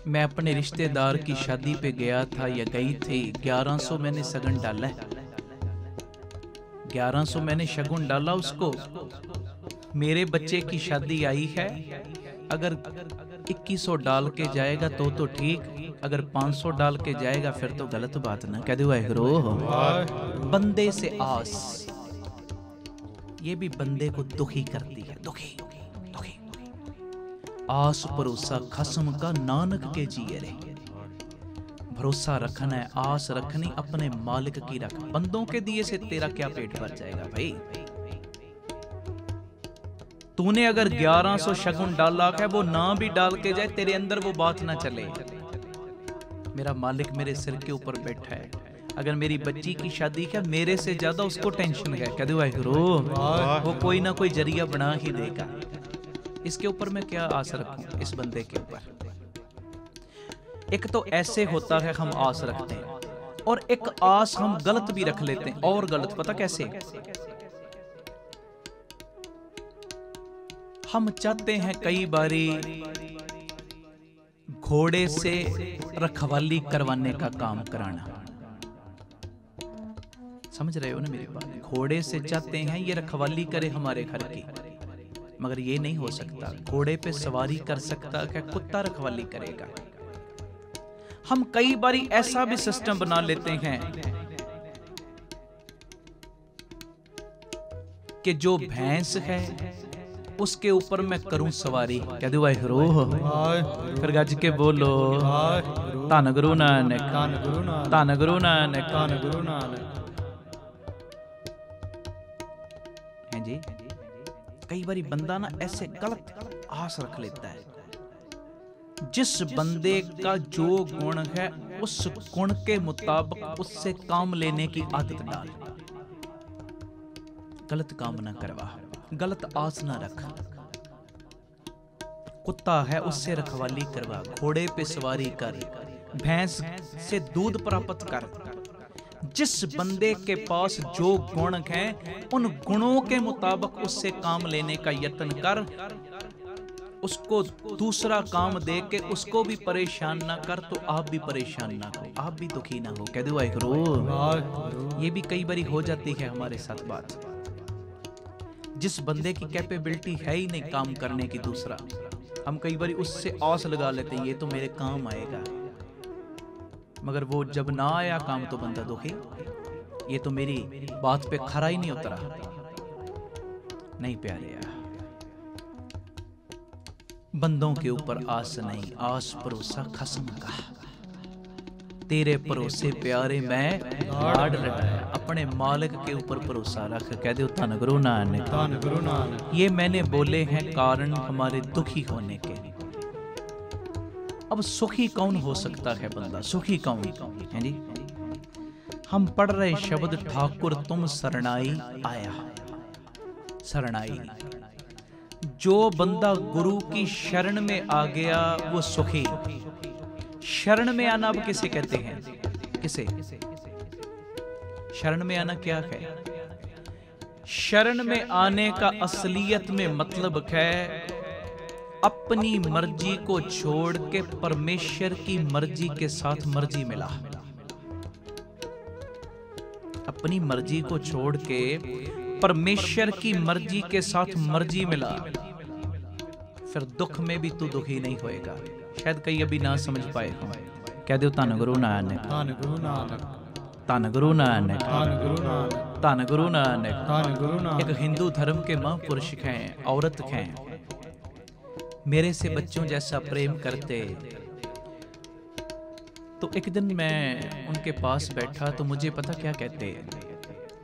Speaker 1: मैं अपने रिश्तेदार की शादी पे गया था या गई थी, 1100 मैंने सगन डाला है, 1100 मैंने शगुन डाला उसको, मेरे बच्चे की शादी आई है, अगर 2100 डाल के जाएगा तो ठीक, अगर 500 डाल के जाएगा फिर तो गलत बात ना कह दो। वाहिगुरू बंदे से आस, ये भी बंदे को दुखी करती है, दुखी दुखी। आस भरोसा खसम का नानक के जिए रे। भरोसा रखना है, आस रखनी अपने मालिक की रख। बंदों के दिए से तेरा क्या पेट भर जाएगा भाई। तूने अगर 1100 शगुन डाला है, वो ना भी डाल के जाए, तेरे अंदर वो बात ना चले, मेरा मालिक मेरे सिर के ऊपर बैठा है, अगर मेरी बच्ची की शादी है मेरे से ज्यादा उसको टेंशन है, कह दो वाहिगुरू वो कोई ना कोई जरिया बना ही देगा। इसके ऊपर मैं क्या आस रखूं इस बंदे के ऊपर। एक तो ऐसे होता है हम आस रखते हैं, और एक आस हम गलत भी रख लेते हैं, और गलत पता कैसे। हम चाहते हैं कई बारी घोड़े से रखवाली करवाने का काम कराना, समझ रहे हो ना मेरी बात। घोड़े से चाहते हैं ये रखवाली करे हमारे घर की, मगर ये नहीं हो सकता। घोड़े पे सवारी कर सकता है कुत्ता, रखवाली करेगा। हम कई बारी ऐसा भी सिस्टम बना लेते हैं कि जो भैंस है उसके ऊपर मैं करूं सवारी, कह दो वाहिगुरू फिर गज के बोलो धन गुरु नानक, धन गुरु नानक, धन गुरु नानक, धन गुरु नानक। हैं जी, कई बारी बंदा ना ऐसे गलत आस रख लेता है। जिस बंदे का जो गुण है उस गुण के मुताबिक उससे काम लेने की आदत डाल। गलत काम ना करवा, गलत आस ना रख। कुत्ता है उससे रखवाली करवा, घोड़े पे सवारी कर, भैंस से दूध प्राप्त कर। जिस बंदे के पास जो गुण हैं उन गुणों के मुताबिक उससे काम लेने का यत्न कर। उसको दूसरा काम दे के उसको भी परेशान ना कर, तो आप भी परेशान ना हो, आप भी दुखी ना हो। कह दो वाहिगुरू। ये भी कई बारी हो जाती है हमारे साथ बात। जिस बंदे की कैपेबिलिटी है ही नहीं काम करने की, दूसरा हम कई बारी उससे आस लगा लेते हैं ये तो मेरे काम आएगा, मगर वो जब ना आया काम तो बंदा दुखी, ये तो मेरी बात पे खरा ही नहीं उतरा। नहीं प्यारे, बंदों के ऊपर आस नहीं, आस भरोसा खसम का। तेरे भरोसे प्यारे मैं लाड लटाया, अपने मालिक के ऊपर भरोसा रख। कह दो धन गुरु नानक, धन गुरु नानक। ये मैंने बोले हैं कारण हमारे दुखी होने के। अब सुखी कौन हो सकता है बंदा, सुखी कौन है जी। हम पढ़ रहे शब्द ठाकुर तुम शरणाई आया, शरणाई। जो बंदा गुरु की शरण में आ गया वो सुखी। शरण में आना अब किसे कहते हैं, किसे शरण में आना क्या है। शरण में आने का असलियत में मतलब है अपनी मर्जी को छोड़ के परमेश्वर की मर्जी के साथ मर्जी मिला। अपनी मर्जी को छोड़ के परमेश्वर की मर्जी के साथ मर्जी मिला, फिर दुख में भी तू दुखी नहीं होएगा। शायद कई अभी ना समझ पाए हो। कह दो धन गुरु नानक, धन गुरु नानक, धन गुरु नानक, धन गुरु नानक, धन गुरु नानक, धन गुरु नानक। एक हिंदू धर्म के महापुरुष हैं, औरत हैं, मेरे से बच्चों जैसा प्रेम करते। तो एक दिन मैं उनके पास बैठा तो मुझे पता क्या कहते,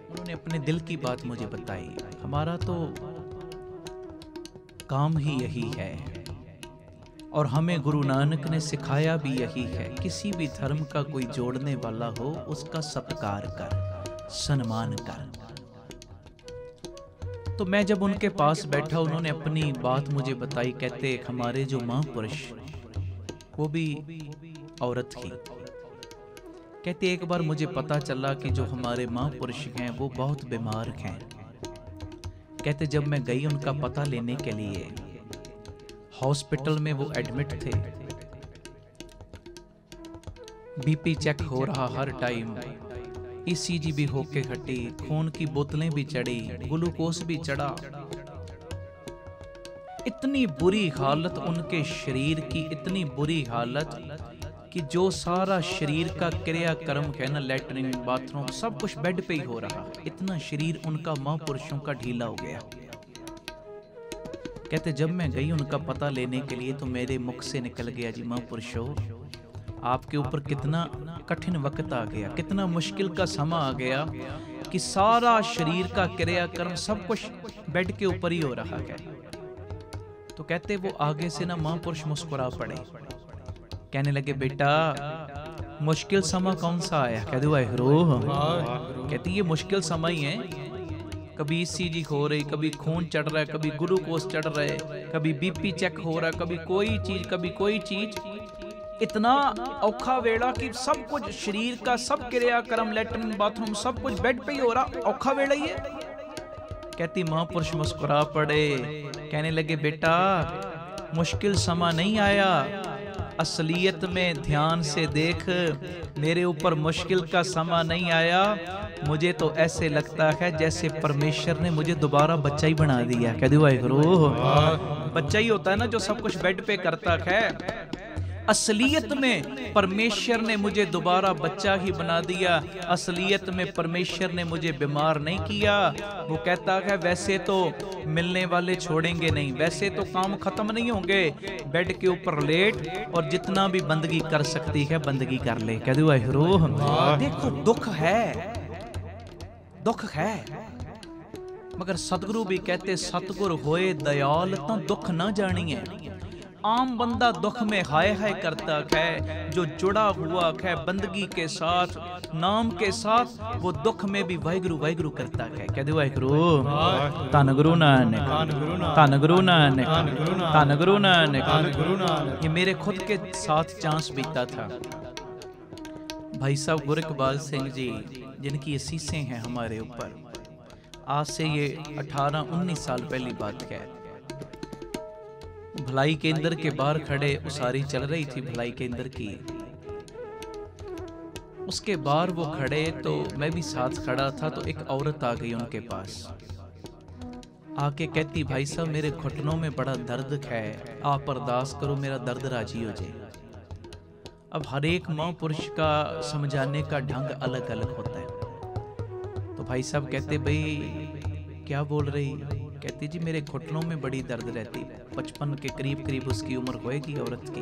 Speaker 1: उन्होंने अपने दिल की बात मुझे बताई। हमारा तो काम ही यही है और हमें गुरु नानक ने सिखाया भी यही है, किसी भी धर्म का कोई जोड़ने वाला हो उसका सत्कार कर, सम्मान कर। तो मैं जब उनके पास बैठा उन्होंने अपनी बात मुझे बताई। कहते हमारे जो महापुरुष वो भी औरत ही, कहते एक बार मुझे पता चला कि जो हमारे महापुरुष हैं वो बहुत बीमार हैं। कहते जब मैं गई उनका पता लेने के लिए, हॉस्पिटल में वो एडमिट थे, बीपी चेक हो रहा हर टाइम, ECG भी होके हटी, खून की बोतलें भी चढ़ी, ग्लूकोज भी चढ़ा। इतनी बुरी हालत उनके शरीर की, इतनी बुरी हालत कि जो सारा शरीर का क्रियाक्रम है ना, लैट्रिन बाथरूम सब कुछ बेड पे ही हो रहा। इतना शरीर उनका महापुरुषों का ढीला हो गया। कहते जब मैं गई उनका पता लेने के लिए तो मेरे मुख से निकल गया, जी महापुरुषों आपके ऊपर कितना कठिन वक्त आ गया, कितना मुश्किल का समा आ गया कि सारा शरीर का क्रियाक्रम सब कुछ बेड के ऊपर ही हो रहा है। तो कहते वो आगे से ना महापुरुष मुस्कुरा पड़े, कहने लगे बेटा मुश्किल समा कौन सा आया? कह दो वाहिगुरू। कहती ये मुश्किल समय ही है, कभी ECG हो रही, कभी खून चढ़ रहा है, कभी ग्लूकोज चढ़ रहा है, कभी BP चेक हो रहा है, कभी कोई चीज कभी कोई चीज। इतना औखा वेड़ा कि सब कुछ शरीर का सब क्रियाक्रम लैट्रिन बाथरूम सब कुछ बेड पे ही हो रहा, औखा वेड़ा ही है। कहती महापुरुष मुस्कुरा पड़े, कहने लगे बेटा मुश्किल समा नहीं आया, असलियत में ध्यान से देख मेरे ऊपर मुश्किल का समा नहीं आया। मुझे तो ऐसे लगता है जैसे परमेश्वर ने मुझे दोबारा बच्चा ही बना दिया। कह दो वाहिगुरू। बच्चा ही होता है ना जो सब कुछ बेड पे करता है। असलियत में परमेश्वर ने मुझे दोबारा बच्चा ही बना दिया। असलियत में परमेश्वर ने मुझे बीमार नहीं किया। वो कहता है वैसे तो मिलने वाले छोड़ेंगे नहीं, वैसे तो काम खत्म नहीं होंगे, बेड के ऊपर लेट और जितना भी बंदगी कर सकती है बंदगी कर ले। कह दो वाहिगुरू। देखो दुख है, दुख है, मगर सतगुरु भी कहते सतगुर होए दयाल तो दुख ना जानिए। आम बंदा दुख में हाय हाय करता है, जो जुड़ा हुआ है बंदगी के साथ, नाम के साथ, वो दुख में भी वाहिगुरू वाहिगुरू करता है। कह दो वाहिगुरू। धन गुरु नानक, धन गुरु नानक, धन गुरु नानक। ये मेरे खुद के साथ चांस बीता था। भाई साहब गुरु इकबाल सिंह जी जिनकी असीसें हैं हमारे ऊपर, आज से ये 18-19 साल पहली बात है। भलाई केंद्र के बाहर खड़े, उसारी चल रही थी भलाई केंद्र की, उसके बाहर वो खड़े तो मैं भी साथ खड़ा था। तो एक औरत आ गई उनके पास, आके कहती भाई साहब मेरे घुटनों में बड़ा दर्द है, आप अरदास करो मेरा दर्द राजी हो जाए। अब हर एक महापुरुष का समझाने का ढंग अलग अलग होता है। तो भाई साहब कहते भाई क्या बोल रही? कहती जी मेरे घुटनों में बड़ी दर्द रहती है। 55 के करीब करीब उसकी उम्र होएगी औरत की।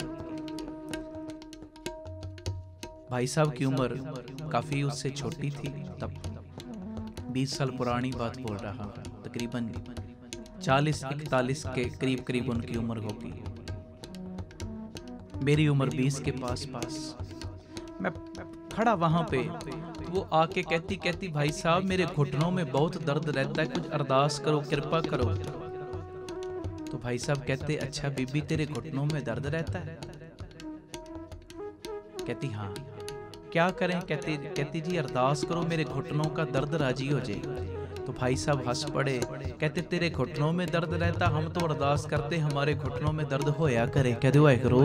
Speaker 1: भाई साहब की उम्र काफी उससे छोटी थी तब, 20 साल पुरानी बात बोल रहा हूं, तकरीबन 40-41 के करीब करीब उनकी उम्र होगी। मेरी उम्र 20 के पास। मैं खड़ा वहां पे, वो आके कहती भाई साहब मेरे घुटनों में बहुत दर्द रहता है, कुछ अरदास करो, कृपा करो। तो भाई साहब कहते अच्छा बीबी तेरे घुटनों में दर्द रहता है? कहती हाँ। क्या करें? कहती जी अरदास करो मेरे घुटनों का दर्द राजी हो जाए। तो भाई साहब हंस पड़े, कहते तेरे घुटनों में दर्द रहता, हम तो अरदास करते हमारे घुटनों में दर्द होया करे। कह दो वाहिगुरू।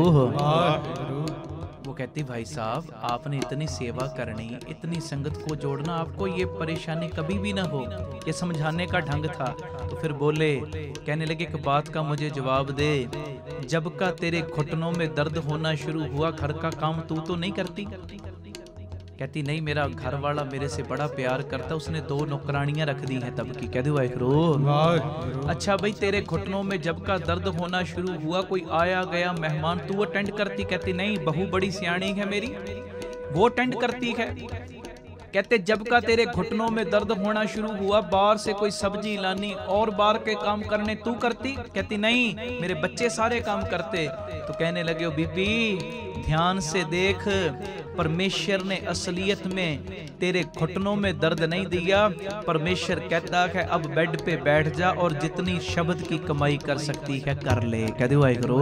Speaker 1: वो कहती भाई साहब आपने इतनी सेवा करनी, इतनी संगत को जोड़ना, आपको ये परेशानी कभी भी ना हो, ये समझाने का ढंग था। तो फिर बोले, कहने लगे एक बात का मुझे जवाब दे, जब का तेरे घुटनों में दर्द होना शुरू हुआ घर का काम तू तो नहीं करती? कहती नहीं मेरा घर वाला मेरे से बड़ा प्यार करता, उसने 2 नौकरानियां रख दी हैं तब की। कह दो वाहिगुरू। अच्छा भाई तेरे घुटनों में जब का दर्द होना शुरू हुआ कोई आया गया मेहमान तू अटेंड करती? कहती नहीं बहू बड़ी सियाणी है मेरी, वो अटेंड करती है। कहते जब का तेरे घुटनों में दर्द होना शुरू हुआ बाहर से कोई सब्जी लानी और बाहर के काम करने तू करती? कहती नहीं मेरे बच्चे सारे काम करते। तो कहने लगे ओ बीबी ध्यान से देख, परमेश्वर ने असलियत में तेरे घुटनों में दर्द नहीं दिया। परमेश्वर कहता है अब बेड पे बैठ जा और जितनी शब्द की कमाई कर सकती है कर ले। कह दो वाहिगुरू।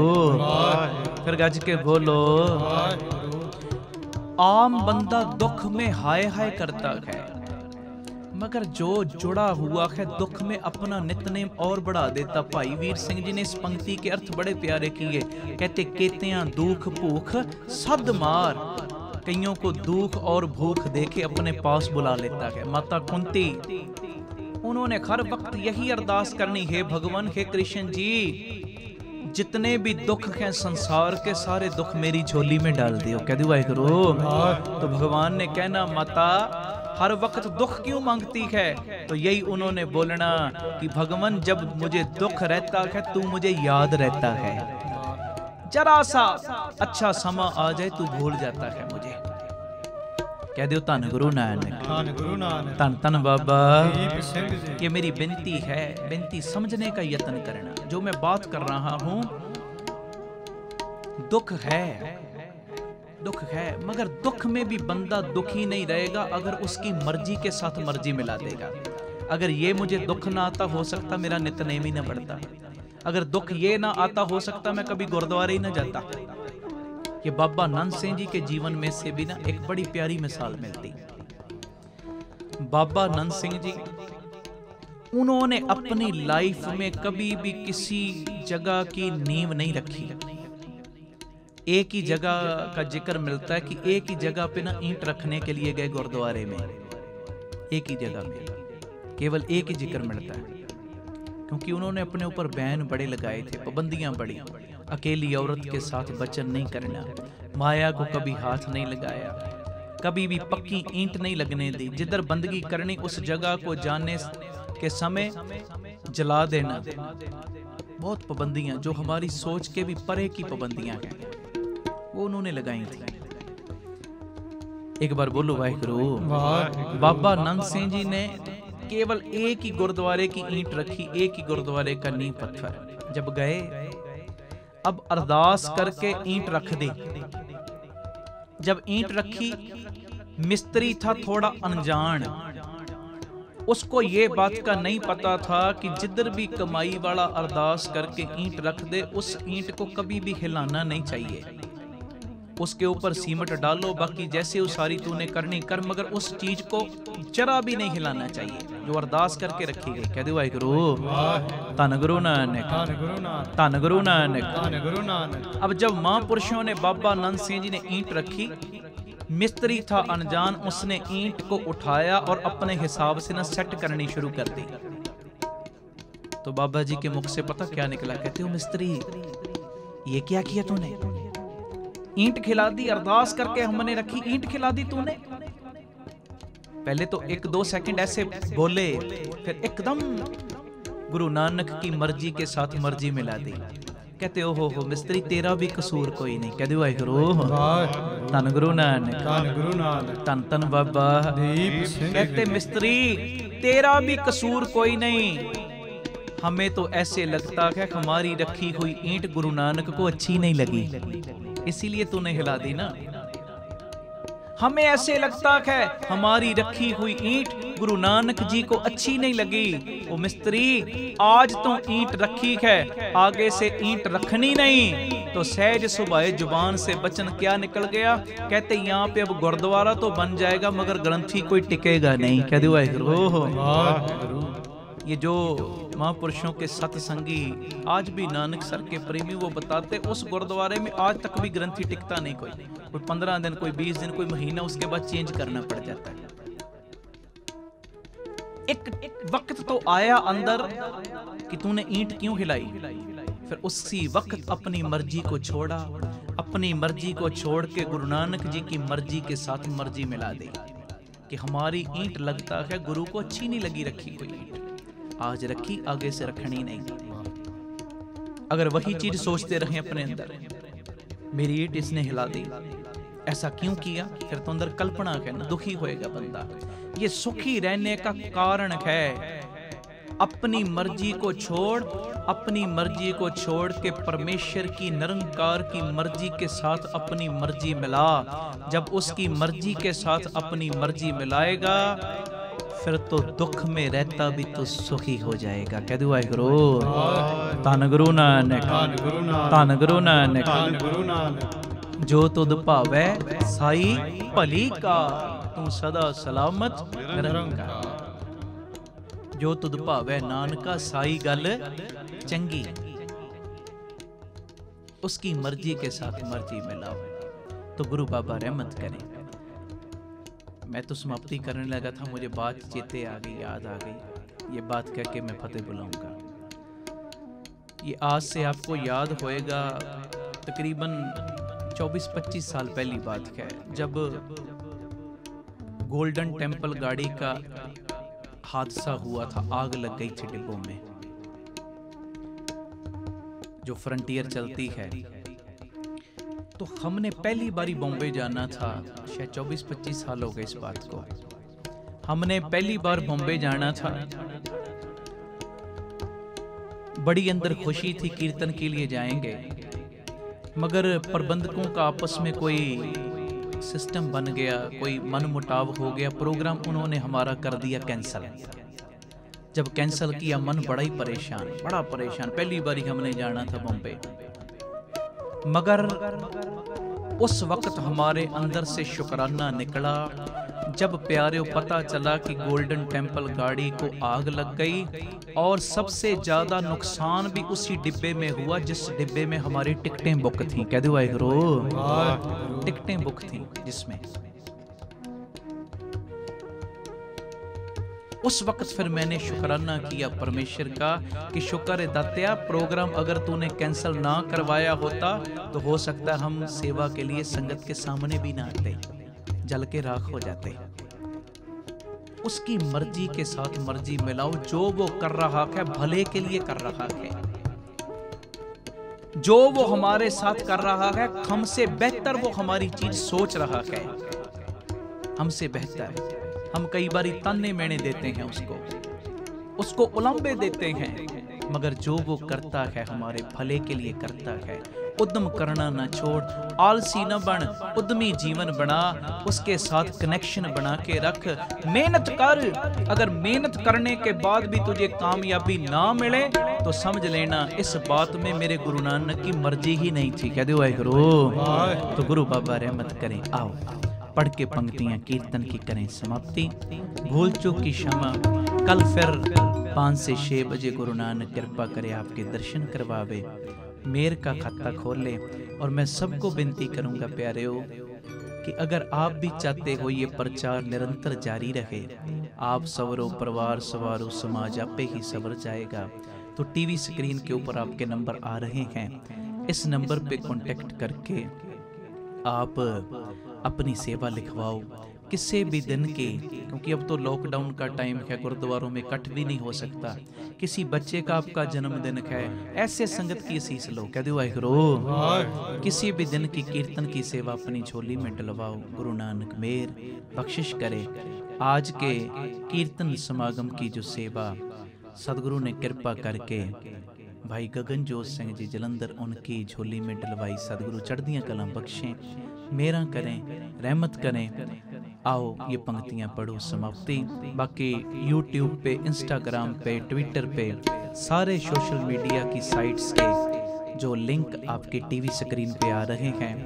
Speaker 1: फिर गज के बोलो। आम बंदा दुख में हाय हाय करता है, मगर जो जुड़ा हुआ है दुख में अपना नितनेम और बढ़ा देता। भाई वीर सिंह जी ने इस पंक्ति के अर्थ बड़े प्यारे किए। कहते केतियां दुख भूख सद मार, कईयों को दुख और भूख देके अपने पास बुला लेता है। माता कुंती, उन्होंने हर वक्त यही अरदास करनी, हे भगवान, हे कृष्ण जी, जितने भी दुख हैं संसार के, सारे दुख मेरी झोली में डाल दियो। कह दो वाहिगुरु। तो भगवान ने कहना, माता हर वक्त दुख क्यों मांगती है? तो यही उन्होंने बोलना कि भगवान, जब मुझे दुख रहता है तू मुझे याद रहता है, जरा सा अच्छा समा आ जाए तू भूल जाता है मुझे। कह दो धन गुरु नानक,
Speaker 3: धन गुरु नानक,
Speaker 1: धन धन बाबा।
Speaker 3: दीप सिंह जी।
Speaker 1: ये मेरी विनती है, विनती समझने का यत्न करना। जो मैं बात कर रहा हूं, दुख है, दुख है, मगर दुख में भी बंदा दुखी नहीं रहेगा अगर उसकी मर्जी के साथ मर्जी मिला देगा। अगर ये मुझे दुख ना आता, हो सकता मेरा नित्यनेम ही ना बढ़ता। अगर दुख ये ना आता, हो सकता मैं कभी गुरुद्वारे ही ना जाता। ये बाबा नंद सिंह जी के जीवन में से भी ना एक बड़ी प्यारी मिसाल मिलती। बाबा नंद सिंह जी, उन्होंने अपनी लाइफ में कभी भी किसी जगह की नींव नहीं रखी। एक ही जगह का जिक्र मिलता है कि एक ही जगह पे ना ईंट रखने के लिए गए गुरुद्वारे में, एक ही जगह में, केवल एक ही जिक्र मिलता है, क्योंकि उन्होंने अपने ऊपर बैन बड़े लगाए थे, पाबंदियां बड़ी। अकेली औरत के साथ वचन नहीं करना, माया को कभी हाथ नहीं लगाया, कभी भी पक्की ईंट नहीं लगने दी। जिधर बंदगी करनी उस जगह को जाने के समय जला देना। बहुत पाबंदियां जो हमारी सोच के भी परे की पाबंदियां हैं, वो उन्होंने लगाई थी। एक बार बोलो वाहिगुरु। बाबा नंद सिंह जी ने केवल एक ही गुरुद्वारे की ईंट रखी, एक ही गुरुद्वारे का नींव पत्थर। जब गए, अब अरदास करके ईंट रख दी। जब ईंट रखी, मिस्त्री था थोड़ा अनजान, उसको ये बात का नहीं पता था कि जिधर भी कमाई वाला अरदास करके ईंट रख दे, उस ईंट को कभी भी हिलाना नहीं चाहिए। उसके ऊपर सीमेंट डालो, बाकी जैसे उसारी तूने करनी कर, मगर उस चीज को जरा भी नहीं हिलाना चाहिए जो अरदास करके रखी गई। कह दो वाहिगुरु। धन गुरु नानक,
Speaker 3: धन गुरु नानक,
Speaker 1: धन गुरु नानक,
Speaker 3: धन गुरु नानक।
Speaker 1: अब जब महापुरुषों ने, बाबा नंद सिंह जी ने ईंट रखी, मिस्त्री था अनजान, उसने ईंट को उठाया और अपने हिसाब से ना सेट करनी शुरू कर दी। तो बाबा जी के मुख से पता क्या निकला? कहते हो मिस्त्री, ये क्या किया तूने? ईंट खिला दी, अरदास करके हमने रखी, ईंट खिला दी तूने। पहले तो 1-2 सेकंड ऐसे बोले, फिर एकदम गुरु नानक की मर्जी के साथ मर्जी मिला दी। कहते हो मिस्त्री, तेरा भी कसूर कोई नहीं। कहते वाहिगुरु। धन गुरु नानक,
Speaker 3: धन गुरु नानक,
Speaker 1: धन धन बाबा
Speaker 3: दीप सिंह।
Speaker 1: कहते मिस्त्री, तेरा भी कसूर कोई नहीं, हमें तो ऐसे लगता है हमारी रखी हुई ईंट गुरु नानक को अच्छी नहीं लगी, इसीलिए तूने हिला दी ना। हमें ऐसे लगता है हमारी रखी हुई ईंट गुरु नानक जी को अच्छी नहीं लगी। ओ मिस्त्री, आज तो ईंट रखी है, आगे से ईंट रखनी नहीं। तो सहज सुभाए जुबान से वचन क्या निकल गया? कहते यहाँ पे अब गुरुद्वारा तो बन जाएगा मगर ग्रंथी कोई टिकेगा नहीं। कह दो वाहिगुरु। ये जो महापुरुषों के सत्संगी आज भी नानक सर के प्रेमी, वो बताते उस गुरुद्वारे में आज तक भी ग्रंथी टिकता नहीं। कोई 15 दिन, कोई 20 दिन, कोई महीना, उसके बाद चेंज करना पड़ जाता है। एक वक्त तो आया अंदर कि तूने ईंट क्यों हिलाई, फिर उसी वक्त अपनी मर्जी को छोड़ा, अपनी मर्जी को छोड़ के गुरु नानक जी की मर्जी के साथ मर्जी मिला दी कि हमारी ईंट लगता है गुरु को अच्छी नहीं लगी रखी कोई ईंट, आज रखी, आगे से रखनी नहीं। अगर वही चीज सोचते रहे अपने अंदर, मेरी ईंट इसने हिला दी, ऐसा क्यों किया, फिर तो अंदर कल्पना है ना, दुखी होएगा बंदा। ये सुखी रहने का कारण है अपनी मर्जी को छोड़, अपनी मर्जी को छोड़ के परमेश्वर की, निरंकार की मर्जी के साथ अपनी मर्जी मिला। जब उसकी मर्जी के साथ अपनी मर्जी मिलाएगा, फिर तो दुख में रहता भी तो सुखी हो जाएगा। कह दो वाहिगुरु। धन गुरु नानक, धन गुरु नानक,
Speaker 3: धन गुरु नानक।
Speaker 1: जो तुद भावै साई भली का, तू सदा सलामत निरंकार। जो तुद भावै नानका, साई गल चंगी। उसकी मर्जी के साथ मर्जी मिलाओ तो गुरु बाबा रहमत करें। मैं तो समाप्ति करने लगा था, मुझे बात चेते आ गई, याद आ गई। ये बात कह के मैं फतेह बुलाऊंगा। ये आज से आपको याद होएगा, तकरीबन 24-25 साल पहली बात है, जब गोल्डन टेम्पल गाड़ी का हादसा हुआ था। आग लग गई थी डिब्बों में, जो फ्रंटियर चलती है। तो हमने पहली बारी बॉम्बे जाना था, शायद 24-25 साल हो गए इस बात को। हमने पहली बार बॉम्बे जाना था, बड़ी अंदर खुशी थी, कीर्तन के लिए जाएंगे, मगर प्रबंधकों का आपस में कोई सिस्टम बन गया, कोई मनमुटाव हो गया। प्रोग्राम उन्होंने हमारा कर दिया कैंसल। जब कैंसल किया, मन बड़ा ही परेशान, बड़ा परेशान। पहली बारी हमने जाना था बॉम्बे, मगर उस वक्त हमारे अंदर से शुक्राना निकला जब प्यारे पता चला कि गोल्डन टेम्पल गाड़ी को आग लग गई, और सबसे ज्यादा नुकसान भी उसी डिब्बे में हुआ जिस डिब्बे में हमारी टिकटें बुक थी। कह दो वाहिगुरू, टिकटें बुक थी जिसमें। उस वक्त फिर मैंने शुक्राना किया परमेश्वर का कि शुक्र है दात्या, प्रोग्राम अगर तूने कैंसिल ना करवाया होता तो हो सकता हम सेवा के लिए संगत के सामने भी ना आते, जल के राख हो जाते। उसकी मर्जी के साथ मर्जी मिलाओ। जो वो कर रहा है भले के लिए कर रहा है, जो वो हमारे साथ कर रहा है हमसे बेहतर वो हमारी चीज सोच रहा है, हमसे बेहतर। हम कई बारी ताने मेने देते हैं उसको उलंबे देते हैं, मगर जो वो करता है हमारे भले के लिए करता है। उद्यम करना ना छोड़, आलसी न बन, उद्यमी जीवन बना, उसके साथ कनेक्शन बना के रख, मेहनत कर। अगर मेहनत करने के बाद भी तुझे कामयाबी ना मिले तो समझ लेना इस बात में मेरे गुरु नानक की मर्जी ही नहीं थी। कह दो वाहिगुरू। तो गुरु बाबा रहमत करें। आओ पढ़ के पंक्तियां कीर्तन की करें समाप्ति। भूल चूक की क्षमा। कल फिर 5 से 6 बजे गुरु नानक कृपा करे आपके दर्शन करवावे, मेर का खाता खोले। और मैं सबको विनती करूंगा प्यारेओ कि अगर आप भी चाहते हो ये प्रचार निरंतर जारी रहे, आप सवरो परिवार सवारो समाज आपे ही सवर जाएगा। तो टीवी स्क्रीन के ऊपर आपके नंबर आ रहे हैं, इस नंबर पे कांटेक्ट करके आप अपनी सेवा लिखवाओ किसी भी दिन की, क्योंकि अब तो लॉकडाउन का टाइम है, गुरुद्वारों में कट भी नहीं हो सकता। किसी बच्चे का आपका जन्मदिन है, ऐसे संगत की असीस लो। कह दो वाहिगुरू। किसी भी दिन की कीर्तन की सेवा अपनी झोली में डलवाओ, गुरु नानक मेहर बख्शिश करे। आज के कीर्तन समागम की जो सेवा सदगुरु ने कृपा करके भाई गगनजोत सिंह जी जलंधर उनकी झोली में डलवाई, सदगुरु चढ़दियां कलां बख्शें, मेरा करें, रहमत करें। आओ ये पंक्तियां पढ़ो समाप्ति। बाकी YouTube पे, Instagram पे, Twitter पे, सारे सोशल मीडिया की साइट्स के जो लिंक आपके टीवी स्क्रीन पे आ रहे हैं,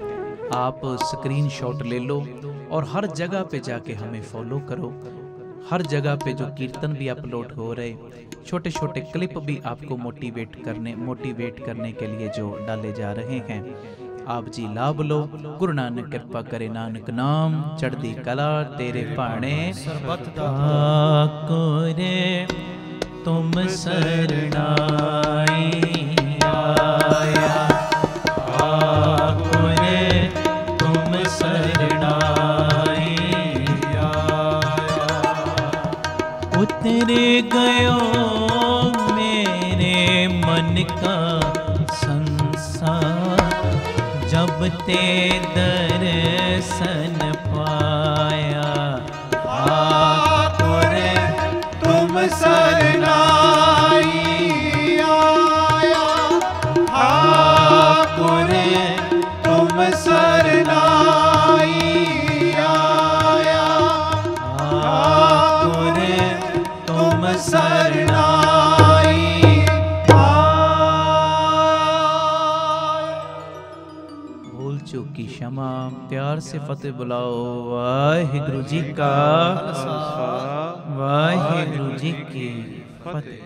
Speaker 1: आप स्क्रीनशॉट ले लो और हर जगह पे जाके हमें फॉलो करो। हर जगह पे जो कीर्तन भी अपलोड हो रहे, छोटे छोटे क्लिप भी आपको मोटिवेट करने के लिए जो डाले जा रहे हैं, आप जी लाभ लो। गुरु नानक कृपा करे, नानक नाम चढ़दी कला तेरे पाणे
Speaker 3: सर्बत
Speaker 1: ठाकुरे तुम शरणाई आया, ठाकुरे तुम शरणाई आया। उतर गयो मेरे मन का संसार, जब ते दर्शन पाया।
Speaker 3: ठाकुर तुम शरणाई आया, ठाकुर तुम शरणाई आया, ठाकुर तुम शरणाई
Speaker 1: की क्षमा। प्यार से फतेह बुलाओ। वाहिगुरु जी का, वाहिगुरु जी की फतेह।